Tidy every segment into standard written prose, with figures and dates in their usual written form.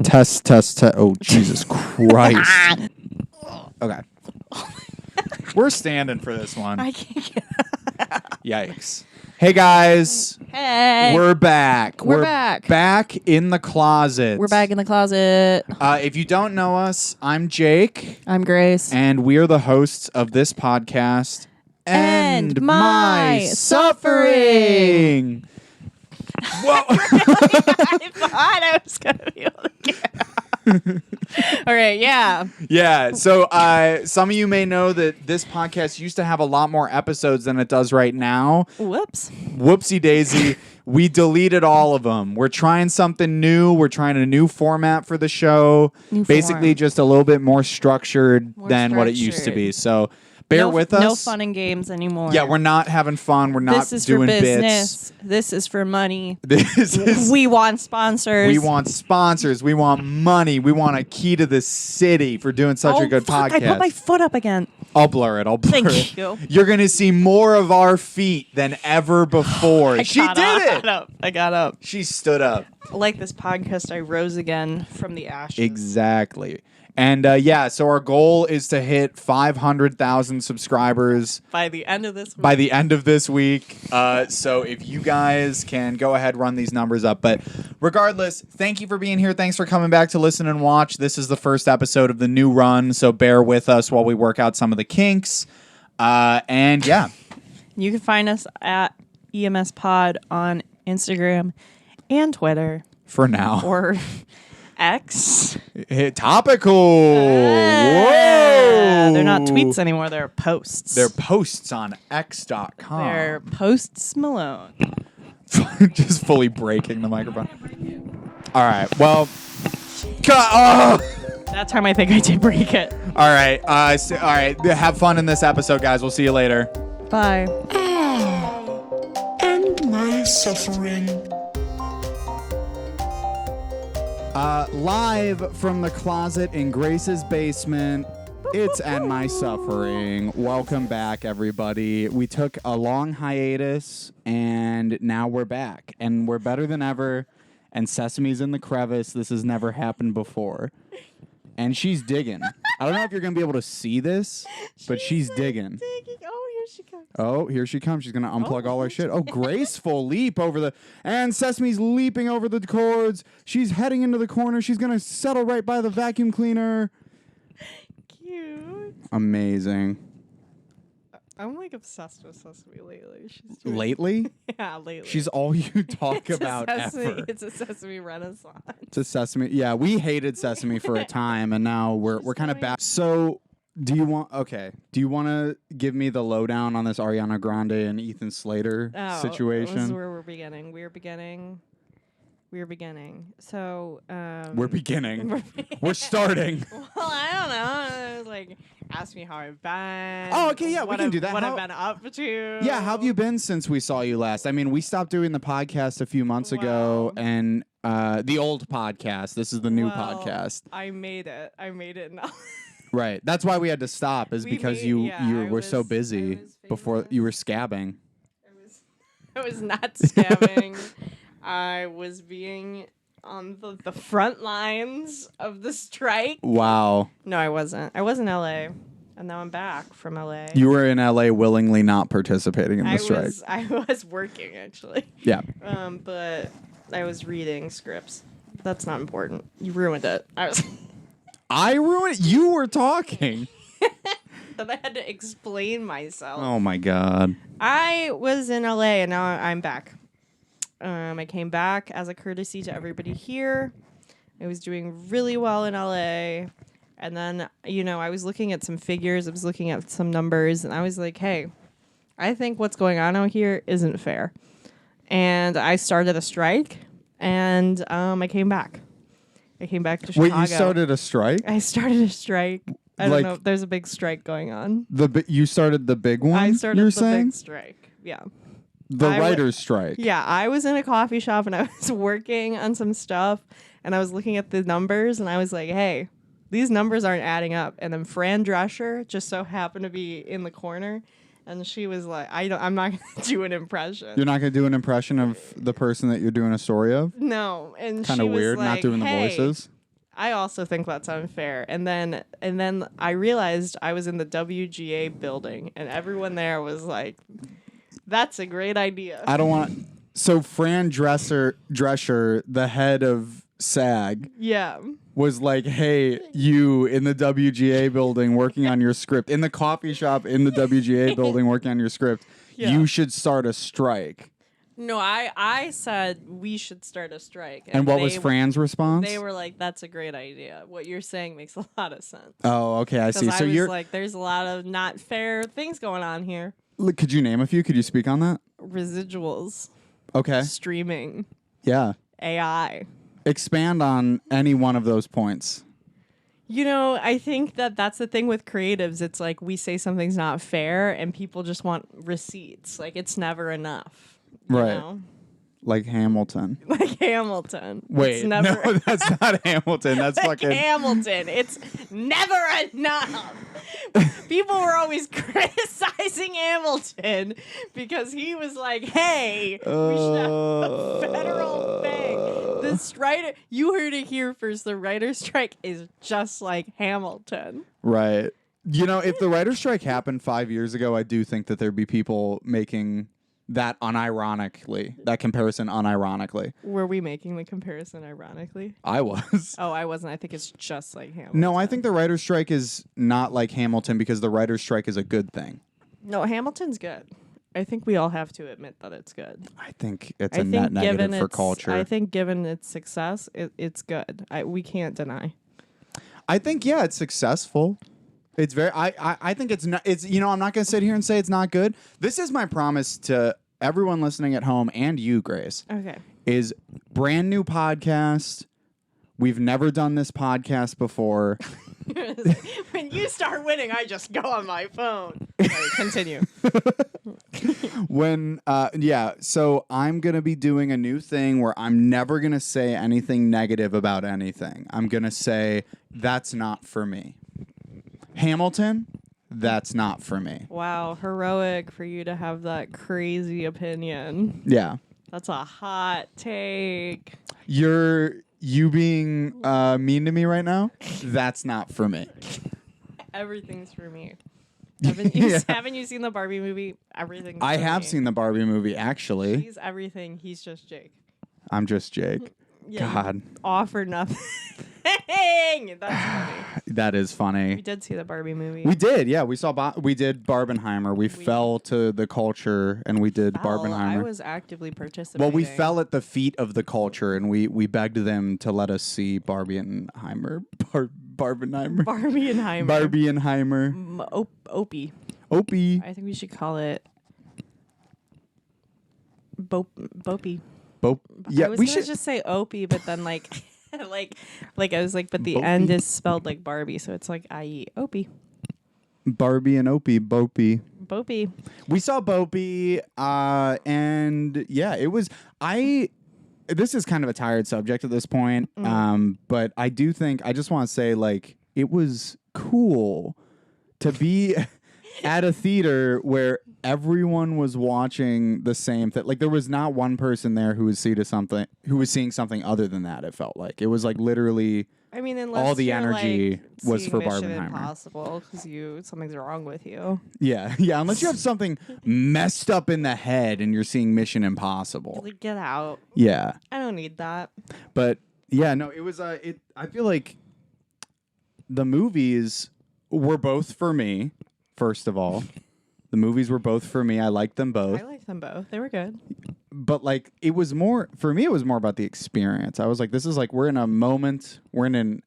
Test. Oh, Jesus Christ. Okay. We're standing for this one. I can't get Yikes. Hey, guys. Hey. We're back. We're back. Back in the closet. We're back in the closet. If you don't know us, I'm Jake. I'm Grace. And we are the hosts of this podcast. And my suffering. Whoa. I thought I was going to be able to get All right, yeah. Yeah, so some of you may know that this podcast used to have a lot more episodes than it does right now. Whoops. Whoopsie daisy. We deleted all of them. We're trying something new. We're trying a new format for the show. Basically just a little bit more structured than what it used to be. So bear with us. No fun and games anymore. Yeah, we're not having fun. We're not doing bits. This is for business. This is for money. We want sponsors. We want sponsors. We want money. We want a key to the city for doing such a good podcast. I put my foot up again. I'll blur it. Thank you. You're going to see more of our feet than ever before. She did it. I got up. She stood up. Like this podcast, I rose again from the ashes. Exactly. And so our goal is to hit 500,000 subscribers by the end of this week. So if you guys can go ahead, run these numbers up. But regardless, thank you for being here. Thanks for coming back to listen and watch. This is the first episode of the new run, so bear with us while we work out some of the kinks. You can find us at EMS Pod on Instagram and Twitter. For now. Or X. Topical. Whoa. They're not tweets anymore. They're posts. They're posts on X.com. They're posts Malone. Just fully breaking the microphone. All right. Well, that time I think I did break it. All right. All right. Have fun in this episode, guys. We'll see you later. Bye. And my suffering. Live from the closet in Grace's basement, it's And My Suffering. Welcome back, everybody. We took a long hiatus, and now we're back. And we're better than ever, and Sesame's in the crevice. This has never happened before. And she's digging. I don't know if you're going to be able to see this, but she's digging. Oh, here she comes. She's going to unplug all her shit. Oh, graceful leap over the... And Sesame's leaping over the cords. She's heading into the corner. She's going to settle right by the vacuum cleaner. Cute. Amazing. I'm like obsessed with Sesame lately. Lately? Yeah, lately. She's all you talk about ever. It's a Sesame renaissance. It's a Sesame. Yeah, we hated Sesame for a time, and now we're kind of back. So... Do you want to give me the lowdown on this Ariana Grande and Ethan Slater situation? This is where we're beginning. So we're beginning. We're starting. Well, I don't know. It was like, ask me how I've been. Oh, okay, yeah, we can do that. What I've been up to. Yeah, how have you been since we saw you last? I mean, we stopped doing the podcast a few months ago, and the old podcast. This is the new podcast. I made it now. Right. That's why we had to stop, because you were so busy before you were scabbing. I was not scabbing. I was being on the front lines of the strike. Wow. No, I wasn't. I was in LA, and now I'm back from LA. You were in LA willingly not participating in the strike. I was working, actually. Yeah. But I was reading scripts. That's not important. You ruined it. I ruined it? You were talking. Then I had to explain myself. Oh, my God. I was in LA, and now I'm back. I came back as a courtesy to everybody here. I was doing really well in LA. And then, I was looking at some figures. I was looking at some numbers. And I was like, hey, I think what's going on out here isn't fair. And I started a strike. And I came back. I came back to Chicago. Wait, you started a strike? I started a strike. I don't know. There's a big strike going on. You started the big one? I started big strike. Yeah. The writer's strike. Yeah. I was in a coffee shop and I was working on some stuff and I was looking at the numbers and I was like, hey, these numbers aren't adding up. And then Fran Drescher just so happened to be in the corner. And she was like, I'm not going to do an impression. You're not going to do an impression of the person that you're doing a story of? No. And kind of weird, like, not doing the voices. I also think that's unfair. And then I realized I was in the WGA building, and everyone there was like, "That's a great idea." I don't want. So Fran Drescher, the head of SAG, Yeah. was like, "Hey, you in the WGA building working on your script, in the coffee shop in the WGA building working on your script, you should start a strike." No, I said we should start a strike. And what was Fran's response? They were like, "That's a great idea. What you're saying makes a lot of sense." Oh, okay, I see. Because So I was you're like, "There's a lot of not fair things going on here." Look, could you name a few? Could you speak on that? Residuals, Okay. streaming, Yeah. AI. Expand on any one of those points. You know, I think that's the thing with creatives. It's like we say something's not fair and people just want receipts. Like it's never enough. You Right. know? Like Hamilton. Like Hamilton. Wait, It's never no, that's not Hamilton. That's like fucking... Hamilton. It's never enough. People were always criticizing Hamilton because he was like, "Hey, we should have a federal thing." This writer, you heard it here first. The writer's strike is just like Hamilton. Right. You know, if the writer's strike happened 5 years ago, I do think that there'd be people making that unironically, that comparison unironically. Were we making the comparison ironically? I was. Oh, I wasn't. I think it's just like Hamilton. No, I think the writer's strike is not like Hamilton because the writer's strike is a good thing. No, Hamilton's good. I think we all have to admit that it's good. I think it's a net negative for culture. I think given its success, it's good. We can't deny. I think, yeah, it's successful. It's very. I think it's not. It's, you know, I'm not going to sit here and say it's not good. This is my promise to everyone listening at home and you, Grace. Okay. Is brand new podcast. We've never done this podcast before. When you start winning, I just go on my phone. Sorry, continue. So I'm going to be doing a new thing where I'm never going to say anything negative about anything. I'm going to say, that's not for me. Hamilton, that's not for me. Wow, heroic for you to have that crazy opinion. Yeah. That's a hot take. You being mean to me right now? That's not for me. Everything's for me. Haven't you seen the Barbie movie? Everything's I for have me. seen the Barbie movie, actually. He's everything. He's just Jake. I'm just Jake. Yeah, God. All for nothing. That's funny. That is funny. We did see the Barbie movie. We did, yeah. We did Barbenheimer. We fell to the culture and we did Barbenheimer. I was actively participating. Well, we fell at the feet of the culture and we begged them to let us see Barbenheimer. Barbenheimer. Barbenheimer. Opie. Opie. I think we should call it Bopie. Yeah, I was we gonna should just say Opie, but then like I was like, but the Bopie. end is spelled like Barbie, so it's like I.e. Opie. Barbie and Opie. Bopie. We saw Bopie, and yeah, it was. This is kind of a tired subject at this point, but I do think I just want to say like it was cool to be at a theater where everyone was watching the same thing. Like there was not one person there who was seeing something other than that. It felt like it was like literally. I mean, unless all the you're, energy like, was seeing for Mission Barbenheimer. Impossible because something's wrong with you. Yeah. Unless you have something messed up in the head and you're seeing Mission Impossible. Like, get out. Yeah. I don't need that. But yeah, no, it was. I feel like the movies were both for me. First of all, the movies were both for me. I liked them both. I liked them both. They were good. But like, it was more for me. It was more about the experience. I was like, this is like we're in a moment. We're in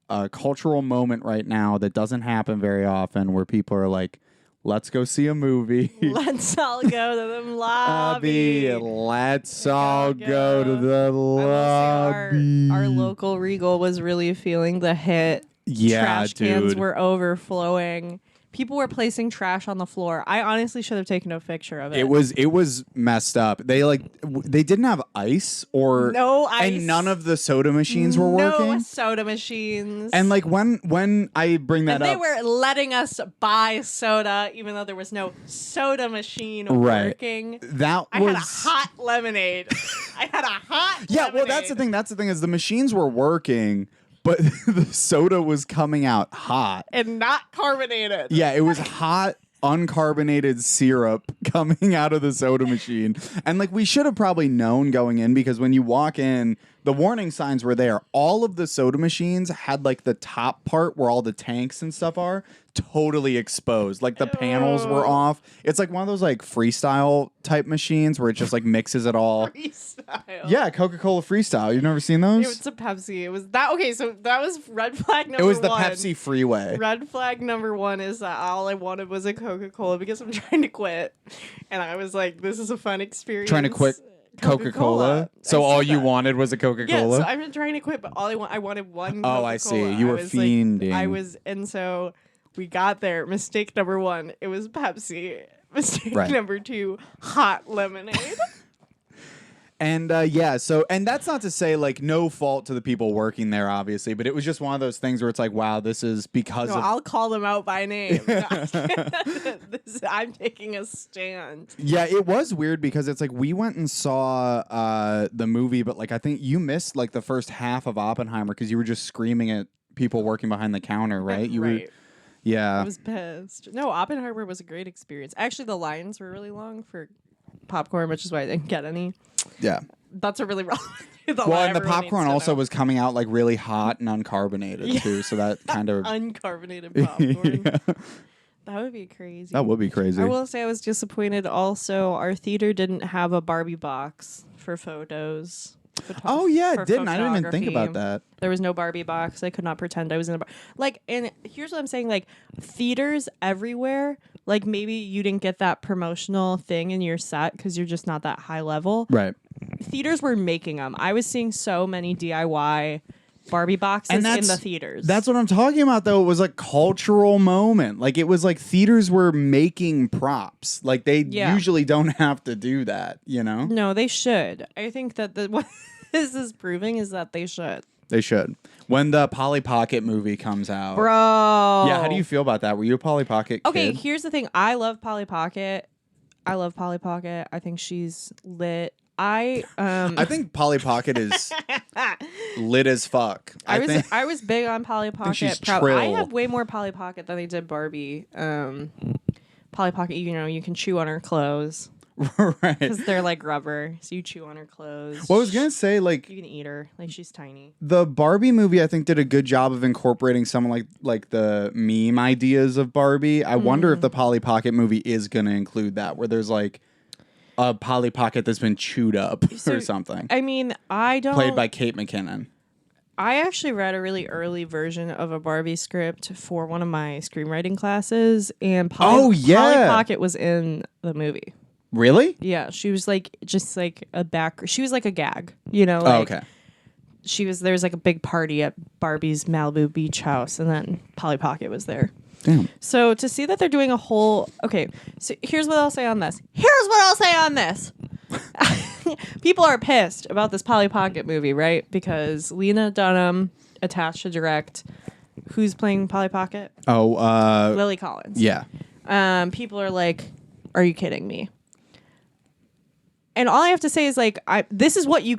a cultural moment right now that doesn't happen very often, where people are like, let's go see a movie. Let's all go to the lobby. Let's all go to the lobby. Our local Regal was really feeling the hit. Yeah, trash cans dude. were overflowing. People were placing trash on the floor. I honestly should have taken a picture of it. It was messed up. They they didn't have ice or no ice, and none of the soda machines were working. No soda machines. And like when I bring that and up, they were letting us buy soda even though there was no soda machine right. working. I had a hot lemonade. I had a hot yeah. lemonade. Well, that's the thing. That's the thing is the machines were working, but the soda was coming out hot. And not carbonated. Yeah, it was hot, uncarbonated syrup coming out of the soda machine. And like we should have probably known going in, because when you walk in, the warning signs were there. All of the soda machines had like the top part where all the tanks and stuff are totally exposed. Like the panels were off. It's like one of those like freestyle type machines where it just like mixes it all. Freestyle. Yeah, Coca-Cola Freestyle. You've never seen those? It was a Pepsi. It was that. Okay, so that was red flag number one. It was the Pepsi Freeway. Red flag number one is that all I wanted was a Coca-Cola because I'm trying to quit. And I was like, this is a fun experience. Trying to quit Coca-Cola? So all you wanted was a Coca-Cola? Yeah, so I'm trying to quit, but I wanted one Coca-Cola. Oh, I see. You were was fiending. And so we got there. Mistake number one, it was Pepsi. Mistake number two, hot lemonade. And and that's not to say like no fault to the people working there, obviously, but it was just one of those things where it's like, wow, this is because of. I'll call them out by name. I'm taking a stand. Yeah, it was weird because it's like we went and saw the movie, but like I think you missed like the first half of Oppenheimer because you were just screaming at people working behind the counter, right? Right. Yeah. I was pissed. No, Oppenheimer was a great experience. Actually, the lines were really long for popcorn, which is why I didn't get any. Yeah. That's a really relevant. Well, and the popcorn also was coming out like really hot and uncarbonated too, so that kind of uncarbonated popcorn. Yeah. That would be crazy. That would be crazy. I will say I was disappointed. Also, our theater didn't have a Barbie box for photos. Oh yeah, it didn't. I didn't even think about that. There was no Barbie box. I could not pretend I was in a bar. Like, and here's what I'm saying: like, theaters everywhere. Like, maybe you didn't get that promotional thing in your set because you're just not that high level. Right. Theaters were making them. I was seeing so many DIY Barbie boxes in the theaters. That's what I'm talking about, though. It was a cultural moment. Like, it was like theaters were making props. Like, they usually don't have to do that, you know? No, they should. I think that what this is proving is that they should. They should. When the Polly Pocket movie comes out. Bro. Yeah, how do you feel about that? Were you a Polly Pocket kid? Okay, here's the thing. I love Polly Pocket. I think she's lit. I think Polly Pocket is lit as fuck. I was big on Polly Pocket. She's I have way more Polly Pocket than I did Barbie. Polly Pocket, you can chew on her clothes. Right. Because they're like rubber, so you chew on her clothes. Well, I was gonna say, like, you can eat her, like she's tiny. The Barbie movie, I think, did a good job of incorporating some like the meme ideas of Barbie. I wonder if the Polly Pocket movie is gonna include that, where there's like a Polly Pocket that's been chewed up or something. I mean, I don't. Played by Kate McKinnon. I actually read a really early version of a Barbie script for one of my screenwriting classes, and Polly Pocket was in the movie. Really? Yeah, she was like just like a back. She was like a gag, you know. Like, oh, okay. There was like a big party at Barbie's Malibu beach house, and then Polly Pocket was there. Damn. So to see that they're doing a whole so here's what I'll say on this. People are pissed about this Polly Pocket movie, right? Because Lena Dunham attached to direct. Who's playing Polly Pocket? Oh, Lily Collins. Yeah. People are like, "Are you kidding me?" And all I have to say is like, this is what you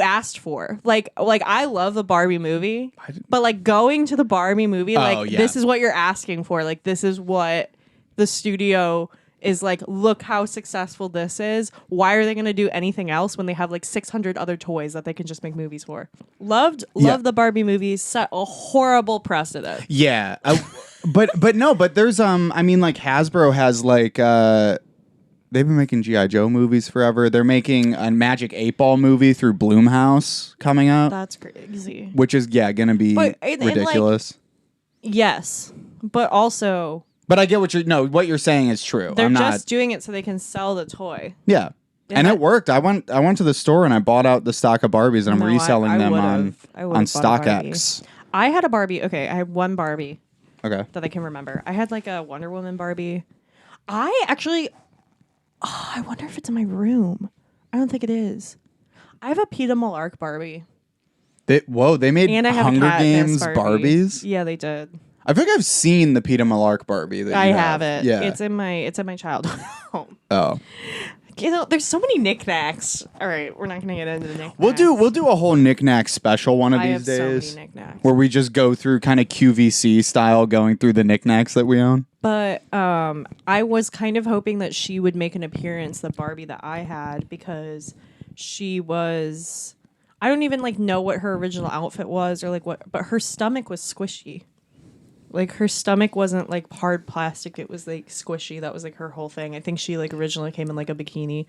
asked for. Like I love the Barbie movie, but like going to the Barbie movie, this is what you're asking for. Like this is what the studio is like. Look how successful this is. Why are they going to do anything else when they have like 600 other toys that they can just make movies for? Loved the Barbie movie. Set a horrible precedent. Yeah, but there's I mean like Hasbro has like. They've been making G.I. Joe movies forever. They're making a Magic 8-Ball movie through Blumhouse coming up. That's crazy. Which is, going to be ridiculous. Yes. But also... But I get what you're saying is true. They're just doing it so they can sell the toy. Yeah. And it worked. I went to the store and I bought out the stock of Barbies and I'm reselling them on StockX. I had a Barbie. Okay, I had one Barbie. Okay. That I can remember. I had like a Wonder Woman Barbie. I wonder if it's in my room. I don't think it is. I have a Peeta Mellark Barbie. They made Hunger Games Barbies? Yeah, they did. I think I've seen the Peeta Mellark Barbie. I have it. Yeah. It's in my childhood home. Oh. there's so many knickknacks. All right, we're not gonna get into the knickknacks. We'll do a whole knickknack special one of I these have days, so many knickknacks. where we just go through kind of QVC style, going through the knickknacks that we own. But I was kind of hoping that she would make an appearance, the Barbie that I had, because she was. I don't even know what her original outfit was or what, but her stomach was squishy. Like her stomach wasn't hard plastic; it was squishy. That was her whole thing. I think she originally came in a bikini,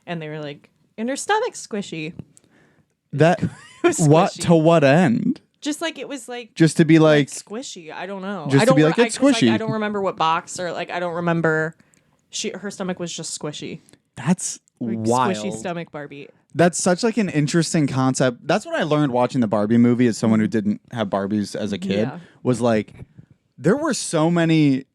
and they were and her stomach's squishy. That was what squishy. to what end? Just it was Just to be squishy. I don't know. Just I don't to be it's squishy. I don't remember what box or I don't remember. Her stomach was just squishy. That's wild. Squishy stomach Barbie. That's such an interesting concept. That's what I learned watching the Barbie movie as someone who didn't have Barbies as a kid. Yeah. Was there were so many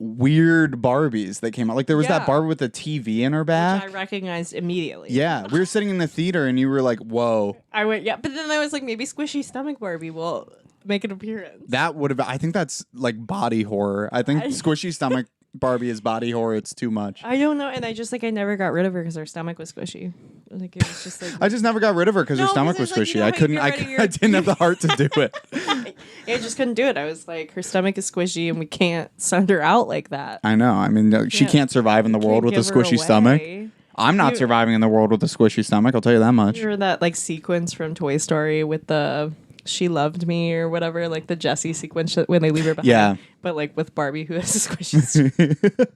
weird Barbies that came out. There was that Yeah. Barbie with the TV in her back. Which I recognized immediately. Yeah, we were sitting in the theater and you were like, "Whoa." I went, yeah, but then I was maybe squishy stomach Barbie will make an appearance. That would have I think that's body horror. I think squishy stomach Barbie is body horror. It's too much. I don't know, and I just I never got rid of her because her stomach was squishy. It was just I just never got rid of her because her No, stomach 'cause was it's squishy. how I you couldn't. get rid of your- I didn't have the heart to do it. I just couldn't do it. I was her stomach is squishy, and we can't send her out like that. I know. I mean, she can't survive in the world with a Can't give her squishy stomach. away. I'm not You- surviving in the world with a squishy stomach. I'll tell you that much. You remember that sequence from Toy Story with the "She Loved Me" or whatever, the Jessie sequence when they leave her behind. Yeah. But with Barbie who has a squishy stomach.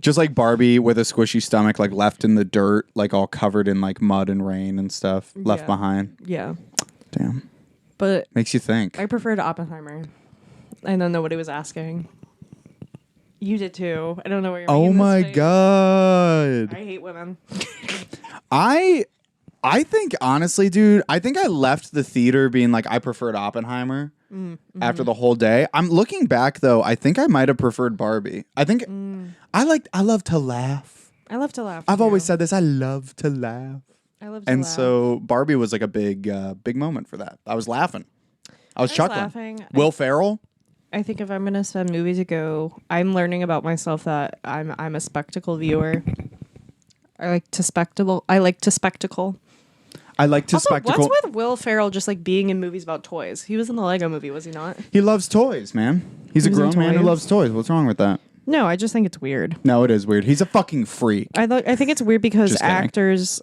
Just like Barbie with a squishy stomach, left in the dirt, all covered in mud and rain and stuff, left Yeah. behind. Yeah. Damn, But makes you think. I preferred Oppenheimer. I don't know what he was asking. You did too. I don't know what you're Oh making this my face. god! I hate women. I think honestly, dude, I think I left the theater being I preferred Oppenheimer after the whole day. I'm looking back though. I think I might have preferred Barbie. I think I love to laugh. I love to laugh. I've always too. said this. I love to laugh. I love to And laugh. so Barbie was a big moment for that. I was laughing. I was chuckling. laughing. Will Ferrell? I think if I'm gonna spend movie to go, I'm learning about myself that I'm a spectacle viewer. I like to spectacle. I like to Also, spectacle. what's with Will Ferrell just being in movies about toys? He was in the Lego movie, was he not? He loves toys, man. He's a He's grown into man who toys. loves toys. What's wrong with that? No, I just think it's weird. No, it is weird. He's a fucking freak. I think it's weird because Just kidding. actors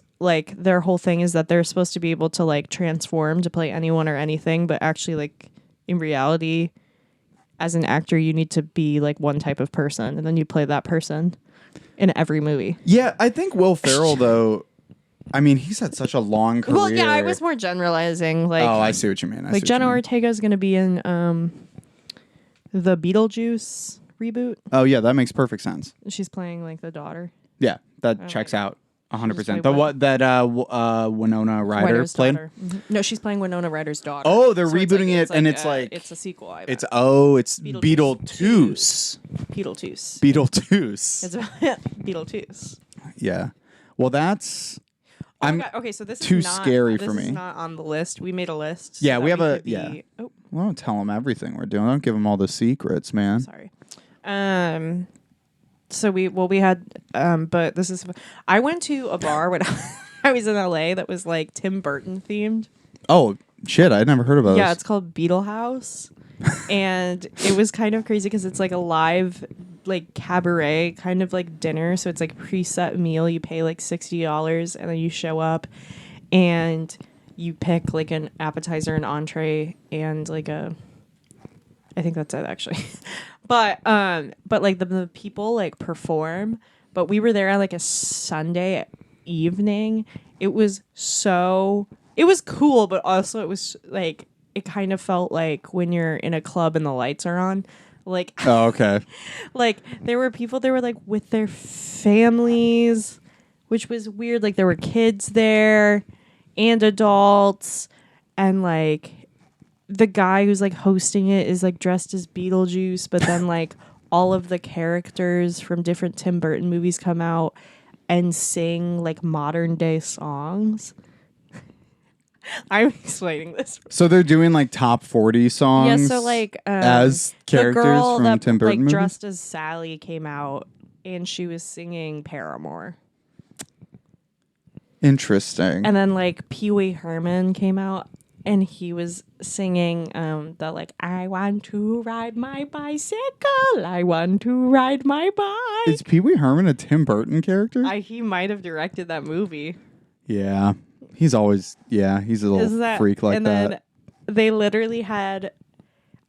their whole thing is that they're supposed to be able to transform to play anyone or anything, but actually in reality, as an actor, you need to be one type of person, and then you play that person in every movie. Yeah, I think Will Ferrell though. I mean, he's had such a long career. Well, yeah, I was more generalizing. Oh, I see what you mean. I see what Jenna you mean. Ortega is going to be in the Beetlejuice reboot. Oh yeah, that makes perfect sense. She's playing the daughter. Yeah, that Oh checks my out She 100%. just The played what that Winona Ryder Ryder's played. daughter. Mhm. No, she's playing Winona Ryder's daughter. Oh, they're So it's rebooting it, and it's it's a sequel. I It's bet. it's Beetlejuice. Beetlejuice. Beetlejuice. Beetlejuice. It's about Beetlejuice. Yeah. Well, that's. Oh my I'm. God. Okay, so this too is not, scary this for is me. not on the list. We made a list. so Yeah, that we have a- could be- yeah. Oh, Well, don't tell them everything we're doing. Don't give them all the secrets, man. sorry. So we had but this is I went to a bar when I was in LA that was Tim Burton themed. Oh shit! I'd never heard of those. Yeah, it's called Beetle House. And it was kind of crazy because it's a live cabaret kind of dinner, so it's preset meal. You pay $60 and then you show up and you pick an appetizer, an entree, and a I think that's it actually. But the people perform. But we were there on a Sunday evening. It was cool, but also it was it kind of felt like when you're in a club and the lights are on. Oh, okay. There were people there were with their families, which was weird. There were kids there and adults, and the guy who's hosting it is dressed as Beetlejuice, but then all of the characters from different Tim Burton movies come out and sing modern day songs. I'm explaining this. So they're doing top 40 songs. Yeah, so as characters the girl from that Tim Burton movies? dressed as Sally came out and she was singing Paramore. Interesting. And then like Pee Wee Herman came out and he was singing the like, I want to ride my bicycle. I want to ride my bike. Is Pee Wee Herman a Tim Burton character? He might have directed that movie. Yeah. He's always, he's a little freak like and that. Then they literally had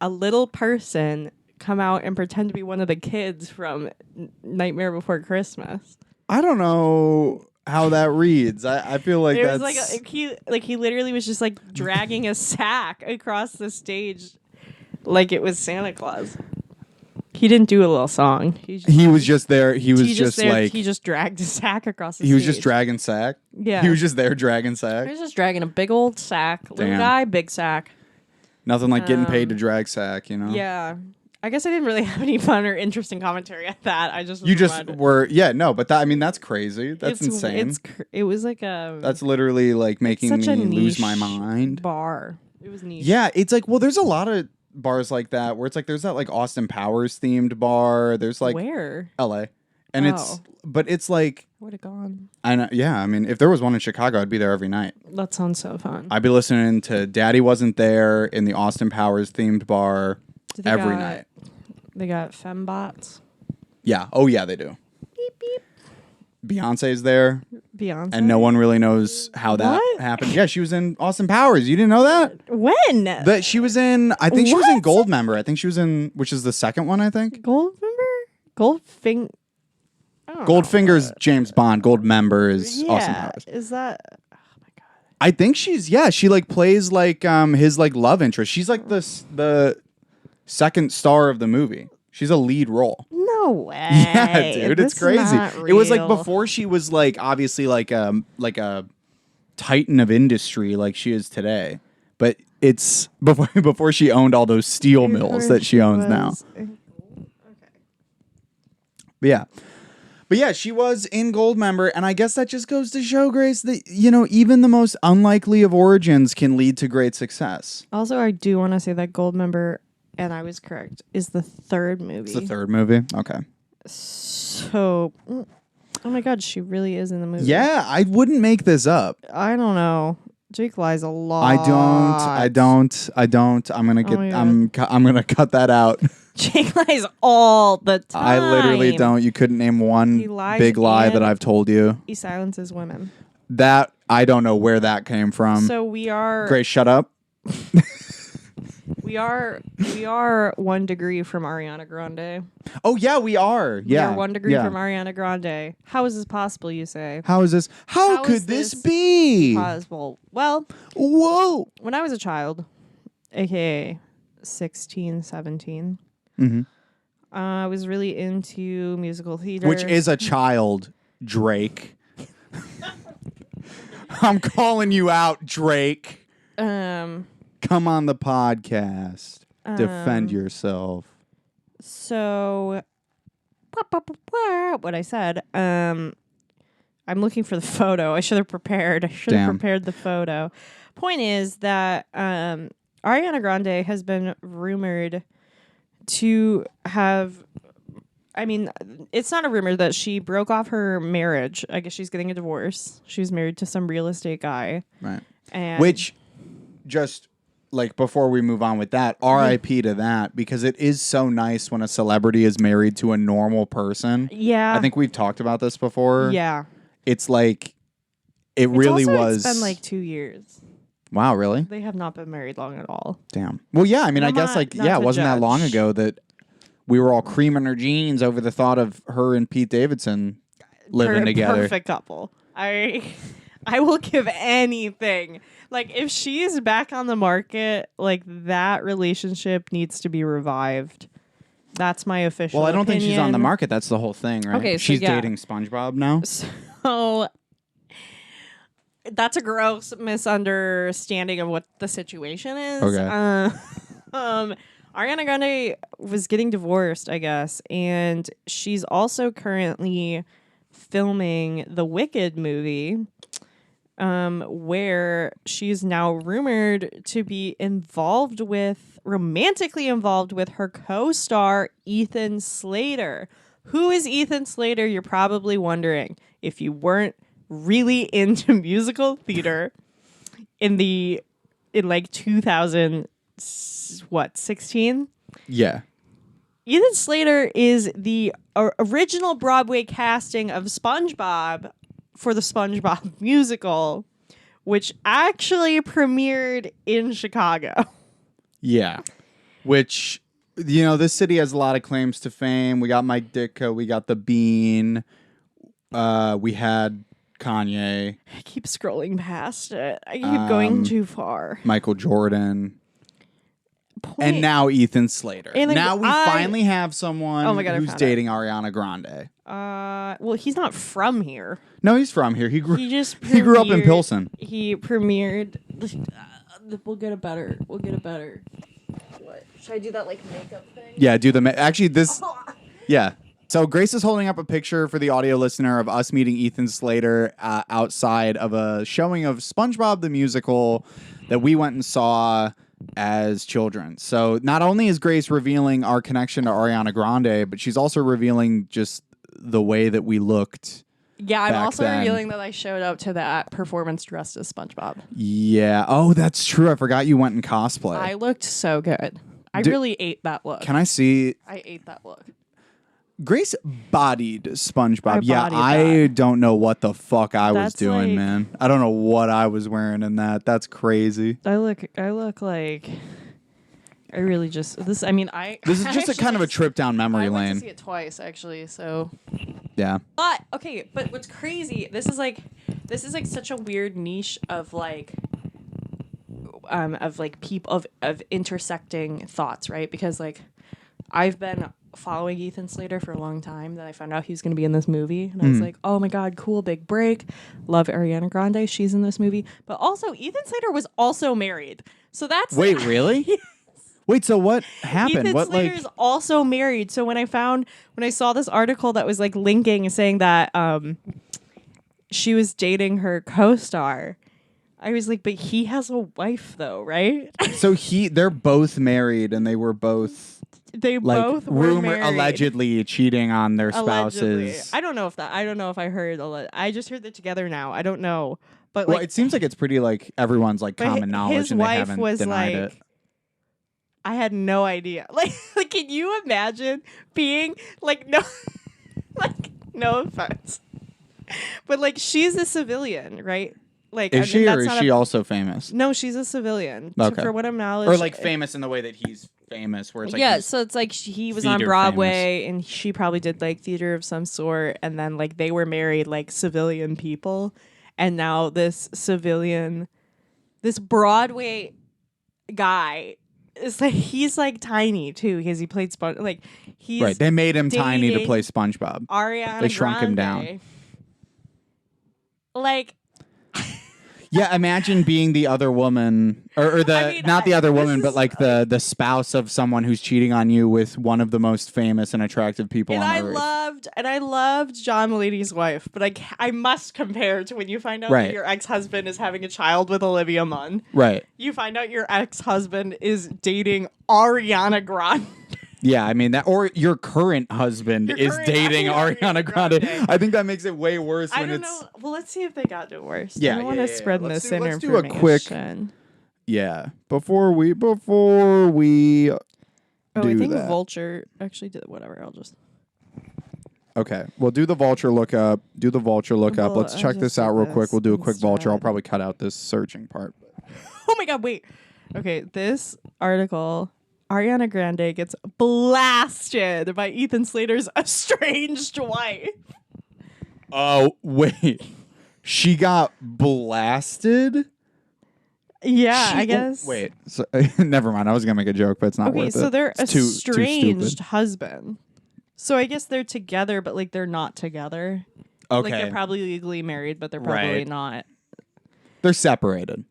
a little person come out and pretend to be one of the kids from Nightmare Before Christmas. I don't know how that reads. I feel like it that's... was like he literally was just like dragging a sack across the stage like it was Santa Claus. He didn't do a little song. He was just there. He was just there, like... He just dragged a sack across the stage. He was just dragging sack? Yeah. He was just there dragging sack? He was just dragging a big old sack. Little Damn. guy, big sack. Nothing like getting paid to drag sack, you know? Yeah. I guess I didn't really have any fun or interesting commentary at that. I just... You just were... Yeah, no, but that's crazy. That's insane. It was like a... That's literally like making me such a lose my niche mind. bar. It was niche. Yeah, it's like, well, there's a lot of bars like that where it's like there's that like Austin Powers themed bar. There's like where? LA. And it's like I would have gone. I know, yeah, I mean if there was one in Chicago, I'd be there every night. That sounds so fun. I'd be listening to Daddy Wasn't There in the Austin Powers themed bar every night. They got fembots. Yeah. Oh yeah, they do. Beep beep. Beyonce's there. Beyonce. And no one really knows how that happened. Yeah, she was in Austin Powers. You didn't know that? When? That she was in, I think she was in Goldmember. I think she was in, which is the second one, I think. Goldfinger? Goldfinger's James Bond. Goldmember is Austin Powers. Is that... Oh my God. I think she like plays like his like love interest. She's like the second star of the movie. She's a lead role. No way. Yeah, dude, it's crazy. It was like real. before she was like obviously like a titan of industry like she is today. But it's before she owned all those steel mills that she owns now. Okay. But yeah, she was in Goldmember, and I guess that just goes to show, Grace, that even the most unlikely of origins can lead to great success. Also, I do want to say that Goldmember, and I was correct, is the third movie. It's the third movie? Okay. So, oh my God, she really is in the movie. Yeah, I wouldn't make this up. I don't know. Jake lies a lot. I don't. I'm gonna cut that out. Jake lies all the time. I literally don't. You couldn't name one big lie that I've told you. He silences women. That I don't know where that came from. So we are... Grace, shut up. We are 1 degree from Ariana Grande. Oh yeah, we are. Yeah, we are 1 degree from Ariana Grande. How is this possible? You say? How is this? How could this be possible? Well, whoa. When I was a child, aka 16, 17, I was really into musical theater, which is a child, Drake. I'm calling you out, Drake. Come on the podcast. Defend yourself. So, what I said, I'm looking for the photo. I should have prepared. I should have prepared the photo. Point is that Ariana Grande has been rumored to have... I mean, it's not a rumor that she broke off her marriage. I guess she's getting a divorce. She was married to some real estate guy. Right. And which, just... like before we move on with that, RIP to that, because it is so nice when a celebrity is married to a normal person. Yeah. I think we've talked about this before. Yeah. It's like, it's been like 2 years. Wow, really? They have not been married long at all. Damn. Well, yeah, I mean, I guess like, yeah, it wasn't that long ago that we were all creaming our jeans over the thought of her and Pete Davidson living together. Perfect couple. I will give anything. Like, if she's back on the market, like, that relationship needs to be revived. That's my official Well, I don't opinion. think she's on the market. That's the whole thing, right? Okay, so she's dating SpongeBob now. So, that's a gross misunderstanding of what the situation is. Okay. Ariana Grande was getting divorced, I guess, and she's also currently filming the Wicked movie, where she's now rumored to be romantically involved with her co-star Ethan Slater. Who is Ethan Slater? You're probably wondering. If you weren't really into musical theater in like 2016. Yeah. Ethan Slater is the original Broadway casting of SpongeBob for the SpongeBob musical, which actually premiered in Chicago. Yeah. Which, this city has a lot of claims to fame. We got Mike Ditka. We got The Bean. We had Kanye. I keep scrolling past it. I keep going too far. Michael Jordan. And now Ethan Slater. And now we finally have someone who's dating Ariana Grande. Well, he's not from here. No, he's from here. He grew up in Pilsen. He premiered. We'll get a better. What? Should I do that like makeup thing? Yeah, do the actually this. Yeah. So Grace is holding up a picture for the audio listener of us meeting Ethan Slater outside of a showing of SpongeBob the musical that we went and saw as children. So not only is Grace revealing our connection to Ariana Grande, but she's also revealing just the way that we looked. Yeah, I'm also then. revealing that I showed up to that performance dressed as SpongeBob. Yeah. Oh, that's true. I forgot you went in cosplay. I looked so good. I really ate that look. Can I see? I ate that look. Grace bodied SpongeBob. I don't know what the fuck I was doing, man. I don't know what I was wearing in that. That's crazy. I look like I really just this. I mean, This is just a kind of a trip down memory lane. I went to see it twice actually. So yeah. But what's crazy? This is like such a weird niche of people of intersecting thoughts, right? Because like I've been following Ethan Slater for a long time. Then I found out he was going to be in this movie, and I was like, "Oh my god, cool, big break!" Love Ariana Grande; she's in this movie. But also, Ethan Slater was also married, so that's really? Yes. Wait, so what happened? Ethan Slater is also married. So when I saw this article that was like linking and saying that she was dating her co-star, I was like, but he has a wife though, right? So they're both married, and they were both. They both were married. Allegedly cheating on their spouses. I don't know if I heard. I just heard that together now. I don't know, but it seems like it's pretty like everyone's like common knowledge, his and they wife haven't was denied like, it. I had no idea. Like, can you imagine being like no, like no offense, but like she's a civilian, right? Like, is she or is she also famous? No, she's a civilian. Okay. For what I'm knowledge, or like famous in the way that he's famous, where it's like so it's like he was on Broadway and she probably did like theater of some sort, and then like they were married like civilian people, and now this Broadway guy is like he's like tiny too because he played he's right. They made him tiny to play SpongeBob. Ariana They shrunk Grande. him down. Like. Yeah, imagine being the other woman, or not the other woman, but like the spouse of someone who's cheating on you with one of the most famous and attractive people on earth. I loved John Mulaney's wife, but I must compare to when you find out that your ex-husband is having a child with Olivia Munn. Right. You find out your ex-husband is dating Ariana Grande. Yeah, I mean that, or your current husband is dating Ariana Grande. I think that makes it way worse. I don't know. Well, let's see if they got it worse. Yeah, I don't want to spread misinformation. Let's do a quick. Yeah, before we do I think that. Vulture actually did whatever. I'll just. Okay, we'll do the Vulture lookup. Let's check this out real quick. We'll do a quick Vulture. I'll probably cut out this searching part. Oh my god! Wait. Okay, this article. Ariana Grande gets blasted by Ethan Slater's estranged wife. Oh, wait. She got blasted? Yeah, I guess. Wait. So, never mind. I was going to make a joke, but it's not worth it. Okay, so they're it's estranged husband. So I guess they're together, but like they're not together. Okay. Like they're probably legally married, but they're probably not. They're separated.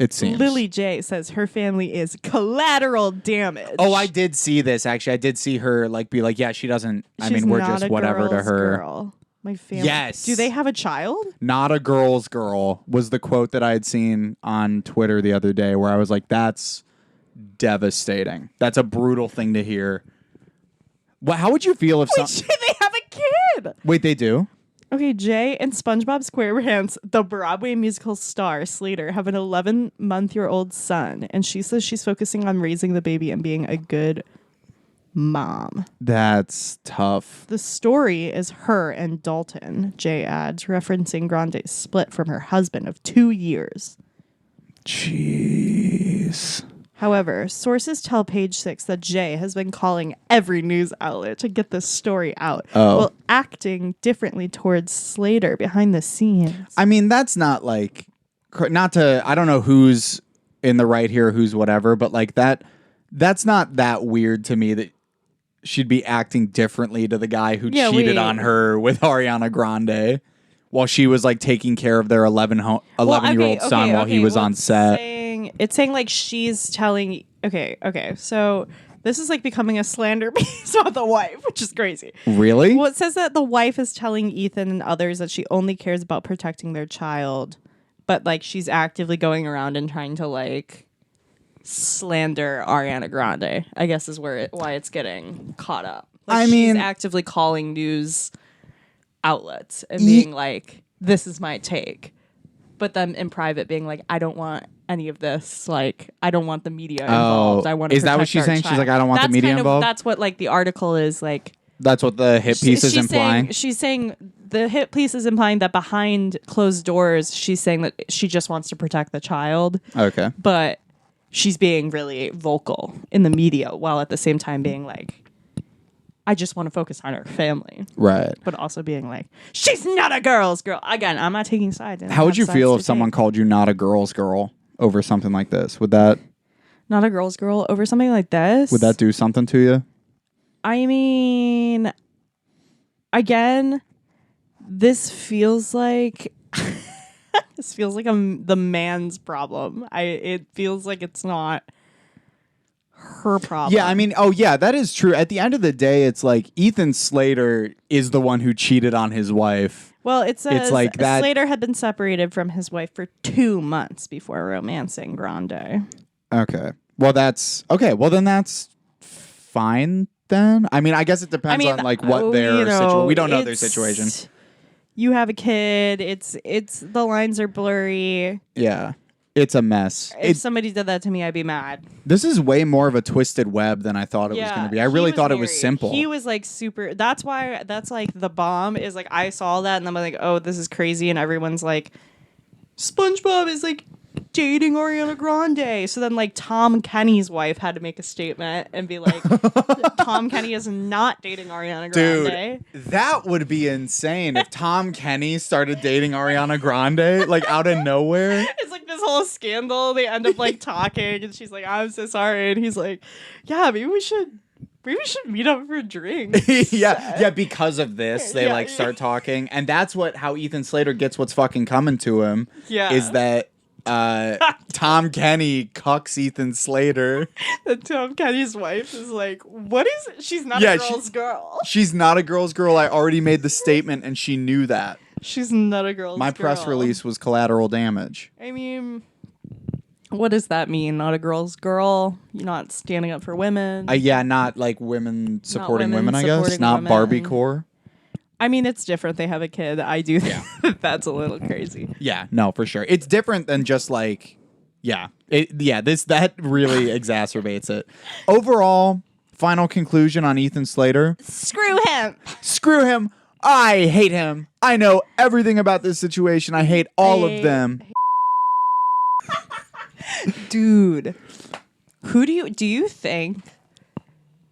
It seems. Lily J says her family is collateral damage. Oh, I did see this, actually. I did see her be like, yeah, she doesn't, we're just whatever to her. Girl. My family. Yes. Do they have a child? Not a girl's girl was the quote that I had seen on Twitter the other day, where I was like, that's devastating. That's a brutal thing to hear. How would you feel if they have a kid? Wait, they do? Okay, Jay and SpongeBob SquarePants, the Broadway musical star Slater, have an 11-month-old son, and she says she's focusing on raising the baby and being a good mom. That's tough. The story is her and Dalton, Jay adds, referencing Grande's split from her husband of 2 years. Jeez. However, sources tell Page Six that Jay has been calling every news outlet to get this story out, while acting differently towards Slater behind the scenes. I mean, that's not like, not to, I don't know who's in the right here, who's whatever, but like that's not that weird to me that she'd be acting differently to the guy who cheated on her with Ariana Grande while she was like taking care of their 11-year-old son while he was on set. It's saying like she's telling. Okay. So this is like becoming a slander piece about the wife, which is crazy. Really? Well, it says that the wife is telling Ethan and others that she only cares about protecting their child, but like she's actively going around and trying to like slander Ariana Grande, I guess is why it's getting caught up. Like, she's actively calling news outlets and being like, this is my take. But then in private being like, I don't want any of this. Like, I don't want the media involved. I want to. Is that what she's saying? Child. She's like, I don't want the media involved? That's what like the article is like. That's what the hit piece is implying? She's saying the hit piece is implying that behind closed doors, she's saying that she just wants to protect the child. Okay. But she's being really vocal in the media while at the same time being like, I just want to focus on her family. Right. But also being like, she's not a girl's girl. Again, I'm not taking sides. How would you feel if someone called you not a girl's girl over something like this? Would that... Not a girl's girl over something like this? Would that do something to you? I mean, again, this feels like... this feels like the man's problem. It feels like it's not her problem. Yeah, I mean, that is true. At the end of the day, it's like Ethan Slater is the one who cheated on his wife. Well, it says it's like that... Slater had been separated from his wife for 2 months before romancing Grande. Okay. Well, that's... Okay, well, then that's fine, then. I mean, I guess it depends on, like, what their situation... We don't know their situation. You have a kid. It's the lines are blurry. Yeah. It's a mess. If somebody did that to me, I'd be mad. This is way more of a twisted web than I thought it was going to be. I really thought it was simple. He was like super. That's why. That's like the bomb is like I saw that and I'm like, oh, this is crazy, and everyone's like, SpongeBob is like dating Ariana Grande. So then like Tom Kenny's wife had to make a statement and be like, Tom Kenny is not dating Ariana Grande. Dude, that would be insane if Tom Kenny started dating Ariana Grande like out of nowhere. It's like this whole scandal. They end up like talking and she's like, I'm so sorry. And he's like, yeah, maybe we should meet up for drinks. yeah, because of this, they like start talking. And that's how Ethan Slater gets what's fucking coming to him. Yeah. Is that Tom Kenny cucks Ethan Slater. That Tom Kenny's wife is like, what is it? She's not a girl's girl. She's not a girl's girl. I already made the statement and she knew that. She's not a girl's girl. My press release was collateral damage. I mean, what does that mean? Not a girl's girl? You're not standing up for women? Not like women supporting women, I guess. Not women. Barbie core. I mean, it's different. They have a kid. I do think that's a little crazy. Yeah, no, for sure. It's different than just like, that really exacerbates it. Overall, final conclusion on Ethan Slater. Screw him. Screw him. I hate him. I know everything about this situation. I hate all of them. Dude, who do you think?